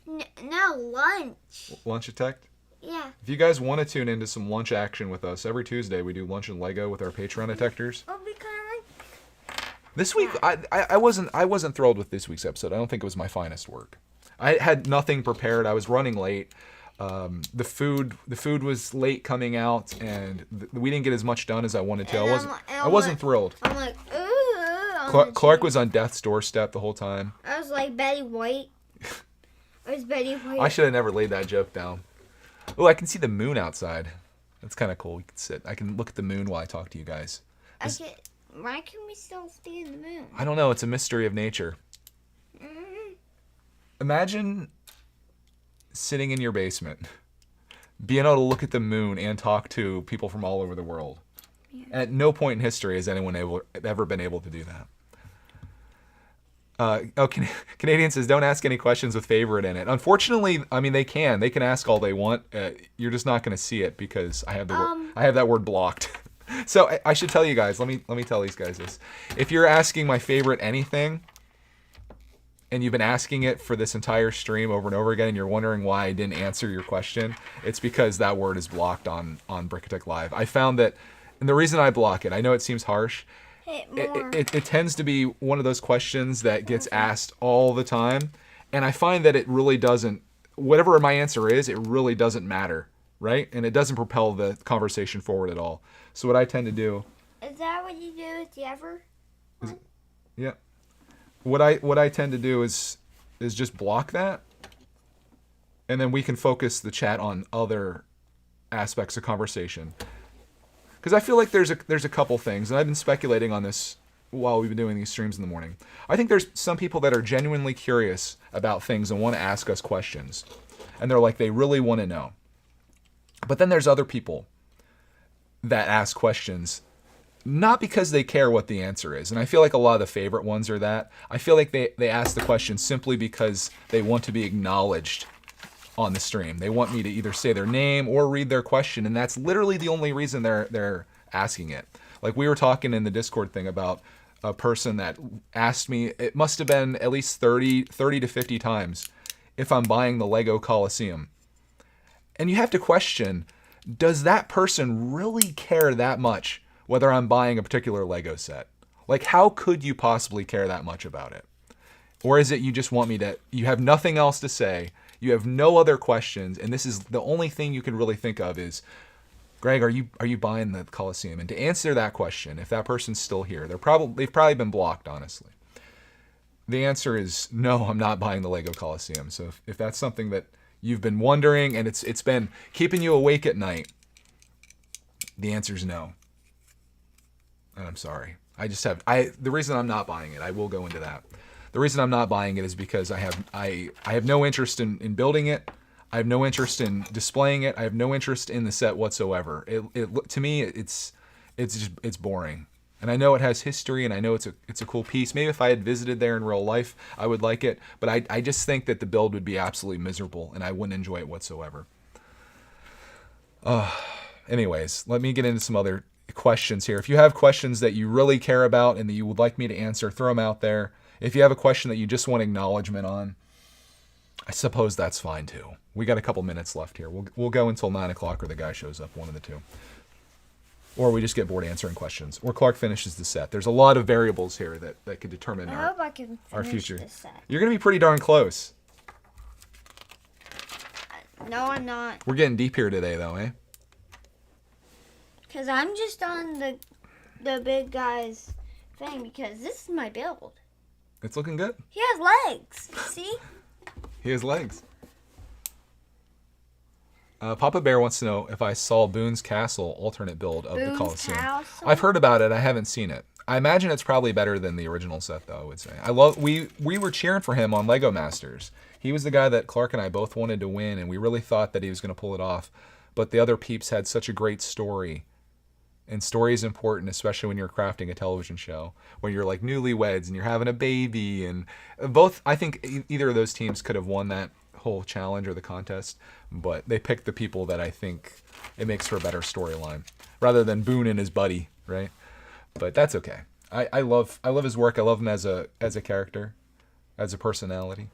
No, lunch. Lunch detect? Yeah. If you guys want to tune into some lunch action with us, every Tuesday we do lunch and Lego with our Patreon detectors. Oh, we kind of like... This week, I wasn't thrilled with this week's episode. I don't think it was my finest work. I had nothing prepared. I was running late. The food was late coming out, and we didn't get as much done as I wanted to. I wasn't thrilled. I'm like, ooh. Clark was on death's doorstep the whole time. I was like Betty White. I was Betty White. I should have never laid that joke down. Oh, I can see the moon outside. That's kind of cool. We can sit. I can look at the moon while I talk to you guys. Why can we still stay in the moon? I don't know. It's a mystery of nature. Imagine sitting in your basement, being able to look at the moon and talk to people from all over the world. Yeah. At no point in history has anyone ever been able to do that. Canadian says, don't ask any questions with favorite in it. Unfortunately, I mean, they can ask all they want. You're just not going to see it because I have that word blocked. So I should tell you guys, let me tell these guys this. If you're asking my favorite anything, and you've been asking it for this entire stream over and over again, and you're wondering why I didn't answer your question, it's because that word is blocked on brickitect Live. I found that, and the reason I block it, I know it seems harsh, it tends to be one of those questions that gets asked all the time, and I find that it really doesn't, whatever my answer is, it really doesn't matter, right? And it doesn't propel the conversation forward at all. So what I tend to do... Is that what you do with the ever? Yeah. What I tend to do is just block that, and then we can focus the chat on other aspects of conversation. Because I feel like there's a couple things, and I've been speculating on this while we've been doing these streams in the morning. I think there's some people that are genuinely curious about things and want to ask us questions, and they really want to know. But then there's other people that ask questions not because they care what the answer is. And I feel like a lot of the favorite ones are that. I feel like they ask the question simply because they want to be acknowledged on the stream. They want me to either say their name or read their question, and that's literally the only reason they're asking it. Like we were talking in the Discord thing about a person that asked me, it must have been at least 30 to 50 times, if I'm buying the Lego Coliseum. And you have to question, does that person really care that much whether I'm buying a particular Lego set? Like, how could you possibly care that much about it? Or is it you just want me to, you have nothing else to say, you have no other questions, and this is the only thing you can really think of is, Greg, are you buying the Coliseum? And to answer that question, if that person's still here, they've probably been blocked, honestly. The answer is no, I'm not buying the Lego Coliseum. So if that's something that you've been wondering and it's been keeping you awake at night, the answer is no. And I'm sorry. The reason I'm not buying it, I will go into that. The reason I'm not buying it is because I have no interest in building it. I have no interest in displaying it. I have no interest in the set whatsoever. To me, it's boring. And I know it has history, and I know it's a cool piece. Maybe if I had visited there in real life, I would like it. But I just think that the build would be absolutely miserable, and I wouldn't enjoy it whatsoever. Anyways, let me get into some other questions here. If you have questions that you really care about and that you would like me to answer, throw them out there. If you have a question that you just want acknowledgement on, I suppose that's fine too. We got a couple minutes left here. We'll go until 9 o'clock or the guy shows up, one of the two. Or we just get bored answering questions. Or Clark finishes the set. There's a lot of variables here that could determine I hope I can our finish future. this set. You're going to be pretty darn close. No, I'm not. We're getting deep here today, though, eh? Because I'm just on the big guy's thing because this is my build. It's looking good. He has legs. See? He has legs. Papa Bear wants to know if I saw Boone's Castle alternate build of the Coliseum. Castle? I've heard about it. I haven't seen it. I imagine it's probably better than the original set, though. I would say. We were cheering for him on Lego Masters. He was the guy that Clark and I both wanted to win, and we really thought that he was going to pull it off. But the other peeps had such a great story. And story is important, especially when you're crafting a television show, when you're like newlyweds and you're having a baby. And both, I think either of those teams could have won that whole challenge or the contest, but they picked the people that I think it makes for a better storyline, rather than Boone and his buddy, right? But that's okay. I love his work. I love him as a character, as a personality.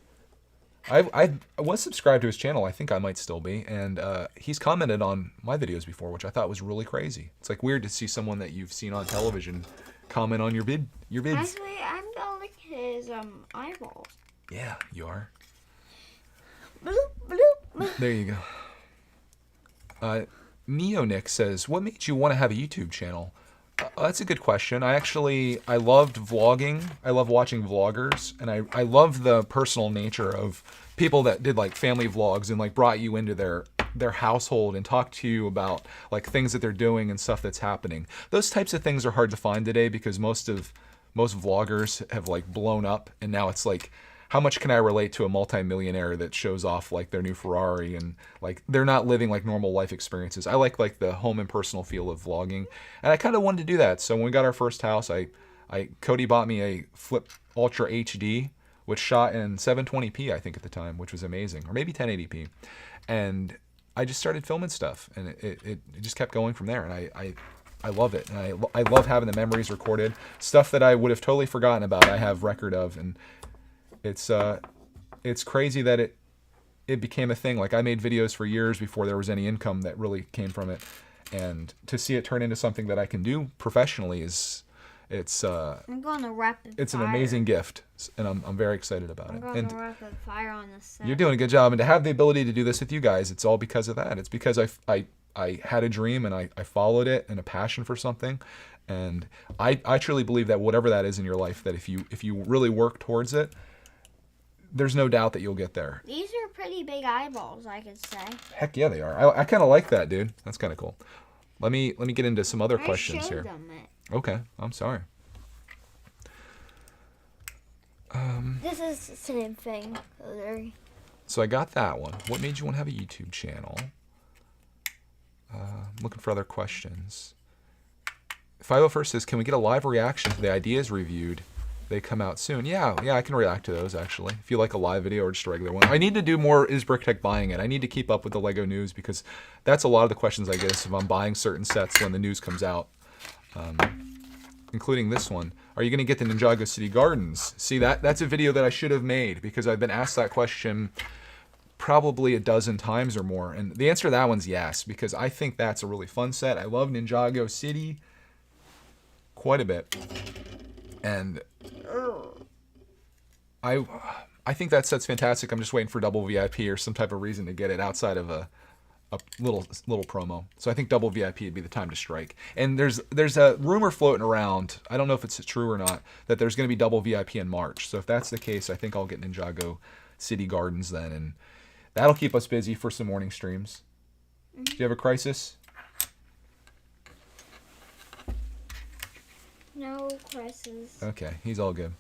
I was subscribed to his channel. I think I might still be, and he's commented on my videos before, which I thought was really crazy. It's like weird to see someone that you've seen on television comment on your vids. Actually, I'm gonna lick his eyeballs. Yeah, you are. Bloop, bloop. There you go. Neonick says, what made you want to have a YouTube channel? That's a good question. I loved vlogging. I love watching vloggers, and I love the personal nature of people that did like family vlogs and like brought you into their household and talked to you about like things that they're doing and stuff that's happening. Those types of things are hard to find today because most vloggers have like blown up, and now it's like, how much can I relate to a multimillionaire that shows off like their new Ferrari, and like they're not living like normal life experiences. I like the home and personal feel of vlogging, and I kind of wanted to do that. So when we got our first house, Cody bought me a Flip Ultra HD, which shot in 720p I think at the time, which was amazing, or maybe 1080p, and I just started filming stuff, and it just kept going from there, and I love it, and I love having the memories recorded, stuff that I would have totally forgotten about. I have record of, and it's crazy that it became a thing. Like I made videos for years before there was any income that really came from it, and to see it turn into something that I can do professionally I'm going to rapid it's fire. An amazing gift, and I'm very excited about it. I'm going to rapid fire on this set. You're doing a good job, and to have the ability to do this with you guys, it's all because of that. It's because I had a dream and I followed it, and a passion for something, and I truly believe that whatever that is in your life, that if you really work towards it, there's no doubt that you'll get there. These are pretty big eyeballs, I could say. Heck yeah, they are. I kind of like that, dude. That's kind of cool. Let me get into some other questions here. Okay, I'm sorry. This is the same thing. So I got that one. What made you want to have a YouTube channel? Looking for other questions. 501st says, can we get a live reaction to the ideas reviewed? They come out soon. Yeah, I can react to those, actually. If you like a live video or just a regular one. I need to do more, is brickitect buying it? I need to keep up with the Lego news, because that's a lot of the questions I get is if I'm buying certain sets when the news comes out. Including this one. Are you going to get the Ninjago City Gardens? See, that's a video that I should have made, because I've been asked that question probably a dozen times or more. And the answer to that one's yes, because I think that's a really fun set. I love Ninjago City quite a bit. And I think that set's fantastic. I'm just waiting for double VIP or some type of reason to get it outside of a little promo. So I think double VIP would be the time to strike. And there's a rumor floating around, I don't know if it's true or not, that there's going to be double VIP in March. So if that's the case, I think I'll get Ninjago City Gardens then, and that'll keep us busy for some morning streams. Do you have a crisis? No crisis. Okay, he's all good.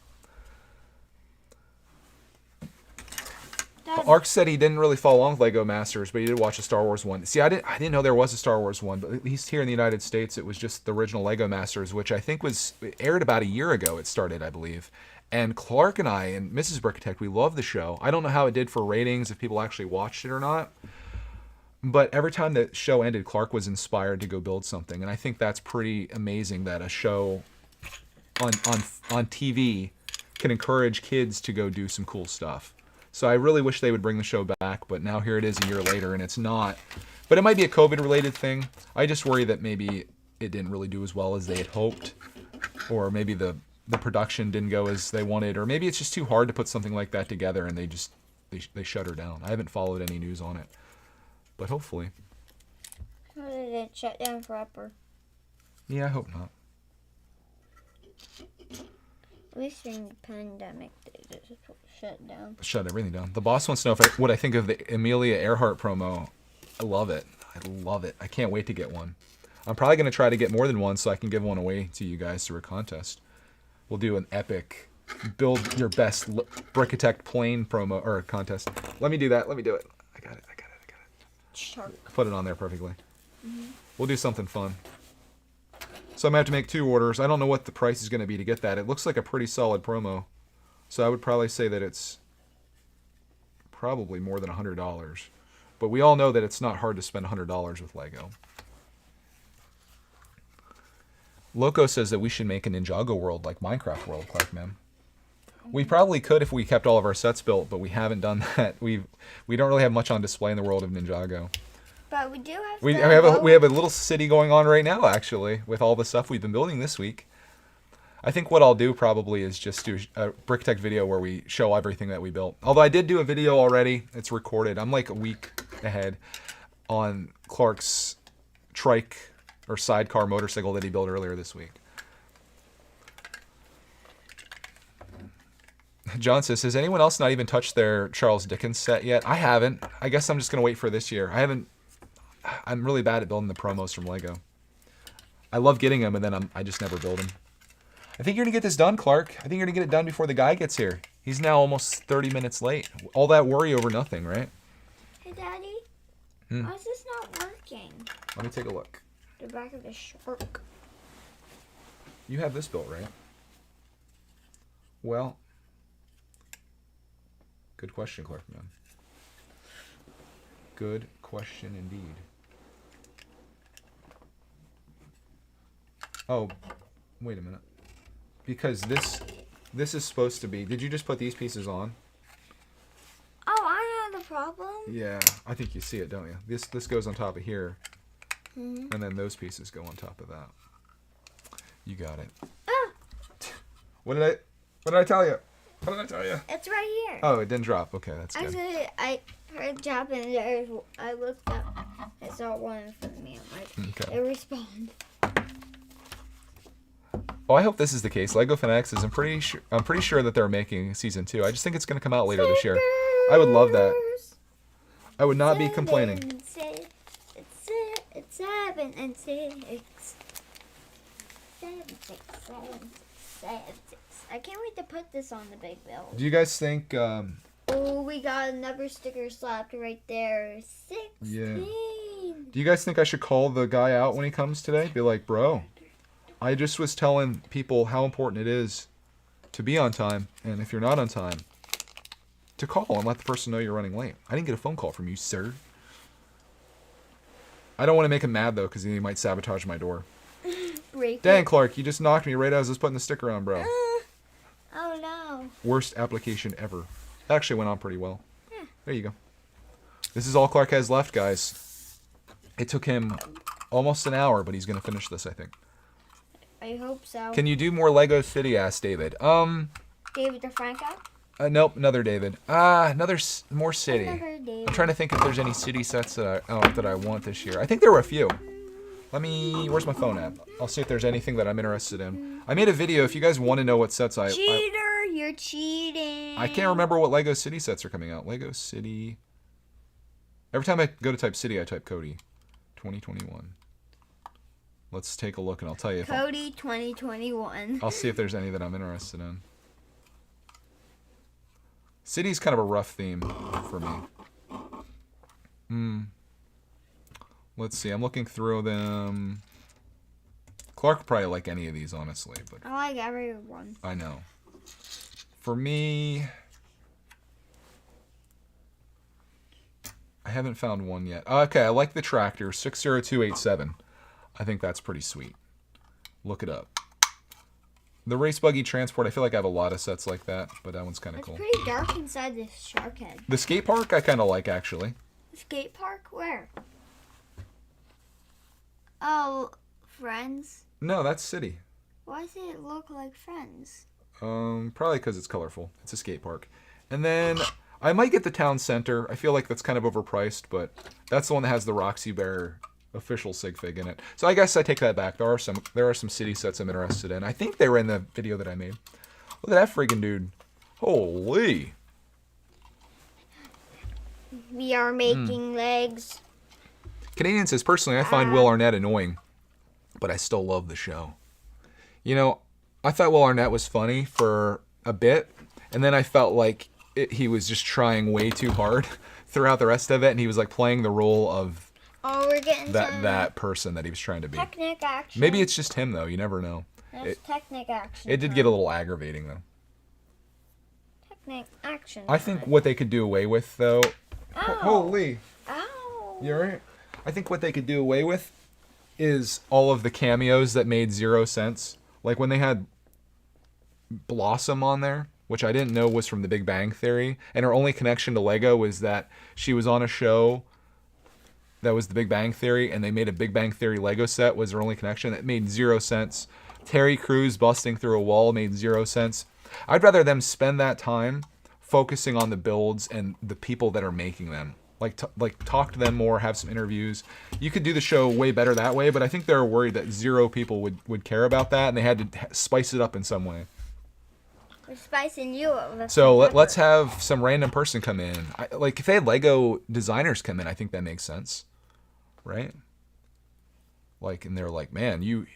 Dad. Ark said he didn't really follow along with Lego Masters, but he did watch a Star Wars one. See, I didn't know there was a Star Wars one, but at least here in the United States, it was just the original Lego Masters, which I think it aired about a year ago. It started, I believe. And Clark and I and Mrs. Brickitect, we love the show. I don't know how it did for ratings, if people actually watched it or not. But every time the show ended, Clark was inspired to go build something, and I think that's pretty amazing that a show on TV can encourage kids to go do some cool stuff. So I really wish they would bring the show back, but now here it is a year later, and it's not. But it might be a COVID-related thing. I just worry that maybe it didn't really do as well as they had hoped, or maybe the production didn't go as they wanted, or maybe it's just too hard to put something like that together, and they shut her down. I haven't followed any news on it, but hopefully. How did it shut down forever? Yeah, I hope not. At least during the pandemic, they just shut down. Shut everything down. The boss wants to know what I think of the Amelia Earhart promo. I love it. I love it. I can't wait to get one. I'm probably going to try to get more than one so I can give one away to you guys through a contest. We'll do an epic build your best brickitect plane promo or contest. Let me do that. Let me do it. I got it. Shark. Put it on there perfectly. We'll do something fun. So I'm going to have to make 2 orders. I don't know what the price is going to be to get that. It looks like a pretty solid promo. So I would probably say that it's probably more than $100. But we all know that it's not hard to spend $100 with Lego. Loco says that we should make a Ninjago world like Minecraft world, Clark, man. We probably could if we kept all of our sets built, but we haven't done that. We don't really have much on display in the world of Ninjago. But we do have. We have a little city going on right now, actually, with all the stuff we've been building this week. I think what I'll do probably is just do a brickitect video where we show everything that we built. Although I did do a video already. It's recorded. I'm like a week ahead on Clark's trike or sidecar motorcycle that he built earlier this week. John says, has anyone else not even touched their Charles Dickens set yet? I haven't. I guess I'm just going to wait for this year. I'm really bad at building the promos from Lego. I love getting them, and then I just never build them. I think you're going to get this done, Clark. I think you're going to get it done before the guy gets here. He's now almost 30 minutes late. All that worry over nothing, right? Hey, Daddy. Why is this not working? Let me take a look. The back of the shark. You have this built, right? Well, good question, Clark, man. Good question indeed. Oh, wait a minute. Because this is supposed to be... Did you just put these pieces on? Oh, I know the problem. Yeah, I think you see it, don't you? This goes on top of here. And then those pieces go on top of that. You got it. Ah, What did I tell you? What did I tell you? it's right here. Oh, it didn't drop. Okay, that's good. Actually, I heard it drop and I looked up. I saw one in front of me. I'm like, Okay. it respawned. Oh, I hope this is the case. Lego Fanatics is. I'm pretty sure that they're making season 2. I just think it's going to come out later this year. I would love that. I would not be complaining. It's 7 and 6. 7, 6, 7, 7, 6. I can't wait to put this on the big build. Do you guys think? Oh, we got another sticker slapped right there. 16. Yeah. Do you guys think I should call the guy out when he comes today? Be like, bro, I just was telling people how important it is to be on time, and if you're not on time, to call and let the person know you're running late. I didn't get a phone call from you, sir. I don't want to make him mad, though, because he might sabotage my door. Break Dang, it. Clark, you just knocked me right as I was putting the sticker on, bro. Oh, no. Worst application ever. That actually went on pretty well. Yeah. There you go. This is all Clark has left, guys. It took him almost an hour, but he's going to finish this, I think. I hope so. Can you do more Lego City? Asked David. David DeFranco? Nope, another David. More city. Another David. I'm trying to think if there's any city sets that I want this year. I think there were a few. Where's my phone at? I'll see if there's anything that I'm interested in. I made a video. If you guys want to know what sets Cheater, you're cheating. I can't remember what Lego City sets are coming out. Lego City. Every time I go to type city, I type Cody. 2021. Let's take a look and I'll tell you. Cody 2021. I'll see if there's any that I'm interested in. City's kind of a rough theme for me. Let's see. I'm looking through them. Clark would probably like any of these, honestly. But I like everyone. I know. For me, I haven't found one yet. Okay, I like the tractor, 60287. I think that's pretty sweet. Look it up. The race buggy transport, I feel like I have a lot of sets like that, but that one's kind of It's cool. pretty dark inside this shark head. The skate park, I kind of like, actually. Skate park? Where? Oh, Friends? No, that's City. Why does it look like Friends? Probably because it's colorful. It's a skate park. And then I might get the town center. I feel like that's kind of overpriced, but that's the one that has the Roxy Bear official sig fig in it. So I guess I take that back. There are some city sets I'm interested in. I think they were in the video that I made. Look at that friggin' dude. Holy. We are making legs. Canadian says, personally, I find Will Arnett annoying, but I still love the show. You know, I thought Will Arnett was funny for a bit, and then I felt like he was just trying way too hard throughout the rest of it, and he was like playing the role of Oh, we're getting that person that he was trying to be. Technic action. Maybe it's just him, though. You never know. There's technic action. It did get a little aggravating, though. Technic action. I think what they could do away with, though... Ow. Holy. Ow. You're right. I think what they could do away with is all of the cameos that made 0 sense. Like when they had Blossom on there, which I didn't know was from The Big Bang Theory, and her only connection to Lego was that she was on a show that was The Big Bang Theory, and they made a Big Bang Theory Lego set was their only connection. It made 0 sense. Terry Crews busting through a wall made 0 sense. I'd rather them spend that time focusing on the builds and the people that are making them. Like talk to them more, have some interviews. You could do the show way better that way, but I think they're worried that 0 people would care about that, and they had to spice it up in some way. We're spicing you up. So let's have some random person come in. Like if they had Lego designers come in, I think that makes sense, right? Like, and they're like, man,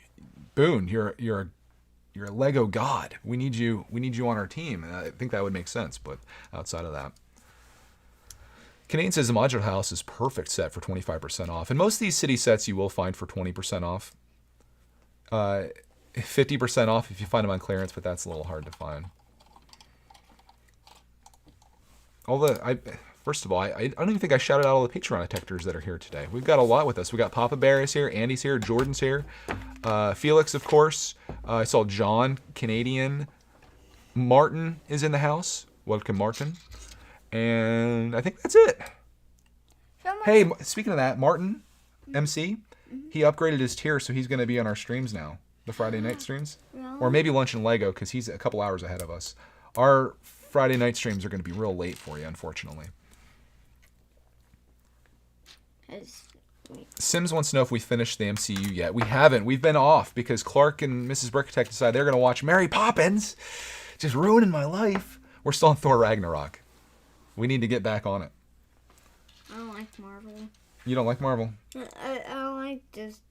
Boone, you're a Lego god. We need you on our team. And I think that would make sense. But outside of that. Canadian says the modular house is perfect set for 25% off. And most of these city sets you will find for 20% off. 50% off if you find them on clearance, but that's a little hard to find. First of all, I don't even think I shouted out all the Patreon detectors that are here today. We've got a lot with us. We got Papa Bear is here, Andy's here, Jordan's here, Felix, of course. I saw John, Canadian. Martin is in the house. Welcome, Martin. And I think that's it. Hey, speaking of that, Martin, MC, he upgraded his tier, so he's going to be on our streams now, the Friday night streams. Really? Or maybe Lunch and Lego, because he's a couple hours ahead of us. Our Friday night streams are going to be real late for you, unfortunately. Sims wants to know if we finished the MCU yet. We haven't. We've been off because Clark and Mrs. Brickitect decided they're going to watch Mary Poppins. Just ruining my life. We're still on Thor Ragnarok. We need to get back on it. I don't like Marvel. You don't like Marvel? I don't like just...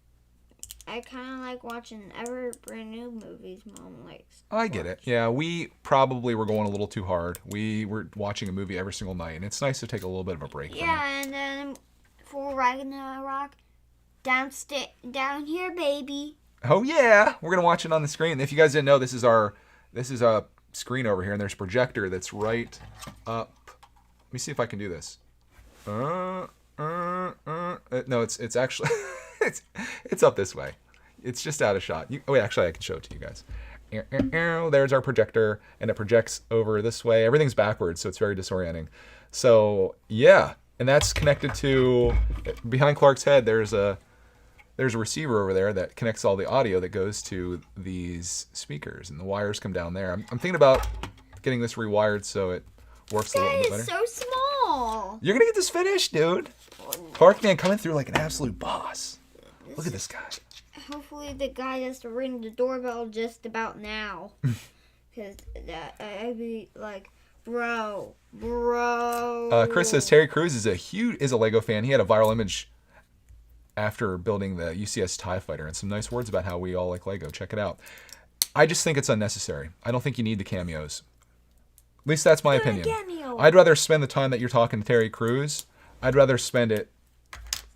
I kind of like watching ever brand new movies Mom likes. I get it. Yeah, we probably were going a little too hard. We were watching a movie every single night, and it's nice to take a little bit of a break. Yeah, and then for Ragnarok, down here, baby. Oh yeah, we're gonna watch it on the screen. If you guys didn't know, this is a screen over here, and there's a projector that's right up. Let me see if I can do this. No, it's actually it's up this way. It's just out of shot. Wait, actually, I can show it to you guys. There's our projector, and it projects over this way. Everything's backwards, so it's very disorienting. So yeah, and that's connected to behind Clark's head. There's a receiver over there that connects all the audio that goes to these speakers, and the wires come down there. I'm thinking about getting this rewired so it works a little bit better. It's so small. You're gonna get this finished, dude. Clark, man, coming through like an absolute boss. Look at this guy. Hopefully the guy has to ring the doorbell just about now. Because I'd be like, bro. Chris says Terry Crews is a Lego fan. He had a viral image after building the UCS TIE Fighter and some nice words about how we all like Lego. Check it out. I just think it's unnecessary. I don't think you need the cameos. At least that's my opinion. I'd rather spend the time that you're talking to Terry Crews. I'd rather spend it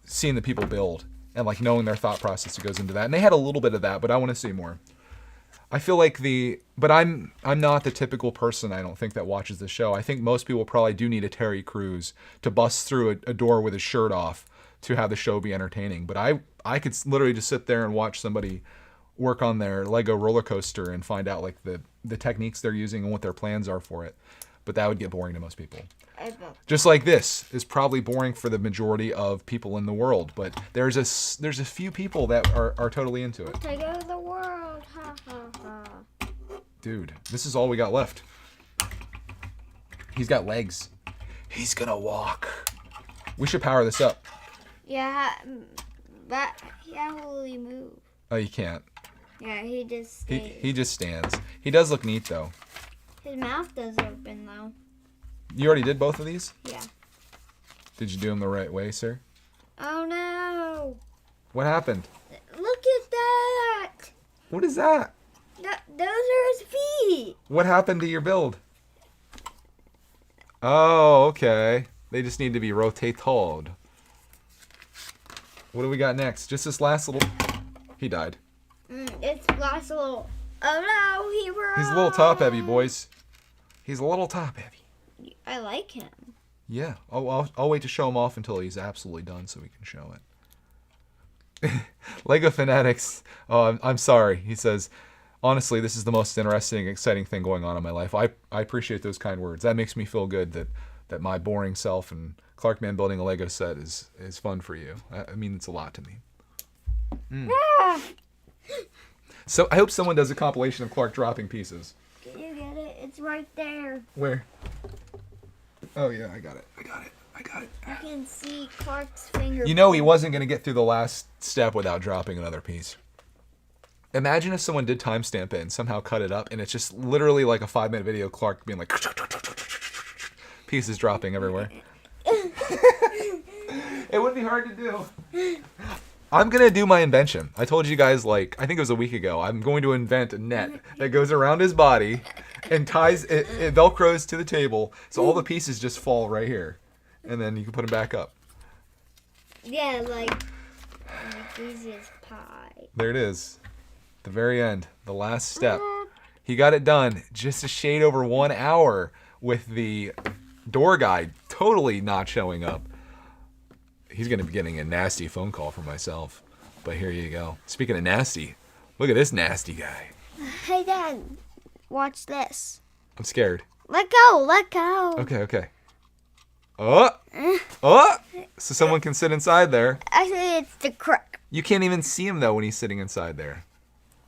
seeing the people build and like knowing their thought process that goes into that. And they had a little bit of that, but I want to see more. I feel like but I'm not the typical person, I don't think, that watches the show. I think most people probably do need a Terry Crews to bust through a door with his shirt off to have the show be entertaining. But I could literally just sit there and watch somebody work on their Lego roller coaster and find out like the techniques they're using and what their plans are for it. But that would get boring to most people. Just like this is probably boring for the majority of people in the world, but there's a few people that are totally into it. Take over the world. Ha ha ha. Dude, this is all we got left. He's got legs. He's gonna walk. We should power this up. Yeah, but how will he move? Oh, you can't. Yeah, he just stays. He just stands. He does look neat though. His mouth does open though. You already did both of these? Yeah. Did you do them the right way, sir? Oh no! What happened? Look at that! What is that? Those are his feet! What happened to your build? Oh, okay. They just need to be rotated. What do we got next? Just this last little... He died. It's last little... Oh no, he broke! He's a little top-heavy, boys. He's a little top-heavy. I like him. Yeah. I'll wait to show him off until he's absolutely done so we can show it. Lego Fanatics. Oh, I'm sorry. He says, honestly, this is the most interesting, exciting thing going on in my life. I appreciate those kind words. That makes me feel good that my boring self and Clarkman building a Lego set is fun for you. I mean, it's a lot to me. Ah! So I hope someone does a compilation of Clark dropping pieces. Can you get it? It's right there. Where? Oh yeah, I got it. You can see Clark's finger. You know he wasn't going to get through the last step without dropping another piece. Imagine if someone did timestamp it and somehow cut it up and it's just literally like a 5-minute video, Clark being like pieces dropping everywhere. It would be hard to do. I'm going to do my invention. I told you guys, like, I think it was a week ago, I'm going to invent a net that goes around his body and ties, it velcros to the table, so all the pieces just fall right here. And then you can put them back up. Yeah, like easy as pie. There it is. The very end. The last step. He got it done just a shade over 1 hour with the door guide totally not showing up. He's going to be getting a nasty phone call from myself. But here you go. Speaking of nasty, look at this nasty guy. Hey, Dad. Watch this. I'm scared. Let go. Okay. Oh! So someone can sit inside there. Actually, it's the crook. You can't even see him, though, when he's sitting inside there.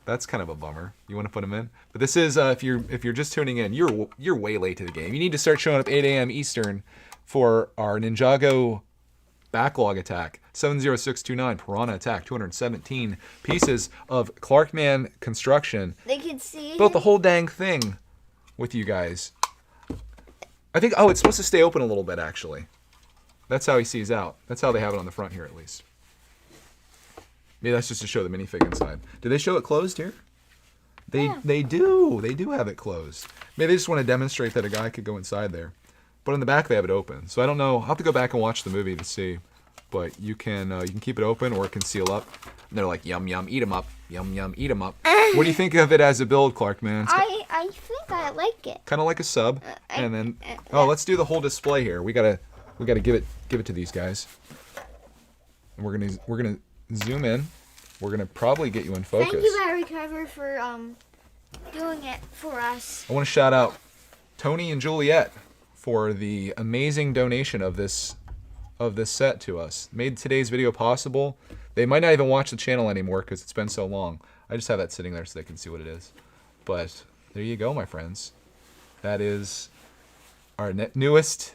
That's kind of a bummer. You want to put him in? But this is, if you're just tuning in, you're way late to the game. You need to start showing up 8 a.m. Eastern for our Ninjago backlog attack. 70629 Piranha attack. 217 pieces of Clarkman construction. They can see Built the whole dang thing with you guys. I think, it's supposed to stay open a little bit, actually. That's how he sees out. That's how they have it on the front here, at least. Maybe that's just to show the minifig inside. Do they show it closed here? They do. They do have it closed. Maybe they just want to demonstrate that a guy could go inside there. But in the back, they have it open. So I don't know. I'll have to go back and watch the movie to see. But you can keep it open or it can seal up. And they're like, yum, yum, eat 'em up. Yum, yum, eat 'em up. What do you think of it as a build, Clarkman? I think I like it. Kind of like a sub. And then, let's do the whole display here. We gotta give it to these guys. And we're gonna zoom in. We're gonna probably get you in focus. Thank you, Barry Cover, for doing it for us. I want to shout out Tony and Juliet for the amazing donation of this set to us. Made today's video possible. They might not even watch the channel anymore because it's been so long. I just have that sitting there so they can see what it is. But there you go, my friends. That is our newest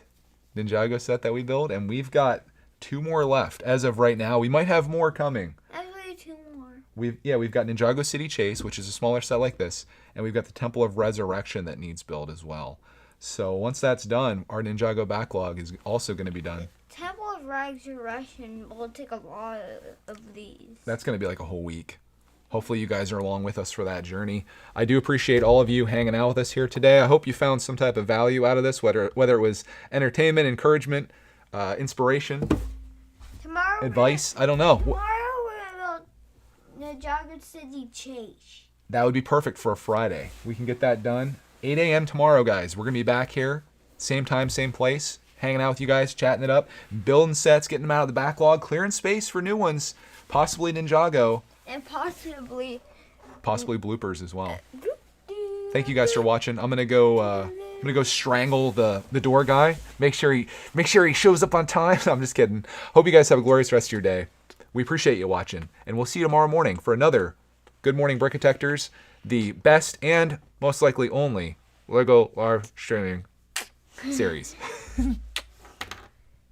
Ninjago set that we build, and we've got 2 more left as of right now. We might have more coming. Actually, 2 more. We've got Ninjago City Chase, which is a smaller set like this, and we've got the Temple of Resurrection that needs build as well. So once that's done, our Ninjago backlog is also going to be done. Temple of Resurrection will take a lot of these. That's going to be like a whole week. Hopefully you guys are along with us for that journey. I do appreciate all of you hanging out with us here today. I hope you found some type of value out of this, whether it was entertainment, encouragement, inspiration, advice. I don't know. Tomorrow we're going to Ninjago City Chase. That would be perfect for a Friday. We can get that done. 8 a.m. tomorrow, guys. We're going to be back here. Same time, same place. Hanging out with you guys, chatting it up, building sets, getting them out of the backlog, clearing space for new ones, possibly Ninjago. And possibly possibly bloopers as well. Thank you guys for watching. I'm gonna go strangle the door guy. Make sure he shows up on time. I'm just kidding. Hope you guys have a glorious rest of your day. We appreciate you watching, and we'll see you tomorrow morning for another Good Morning Brickitectors, the best and most likely only Lego live streaming series.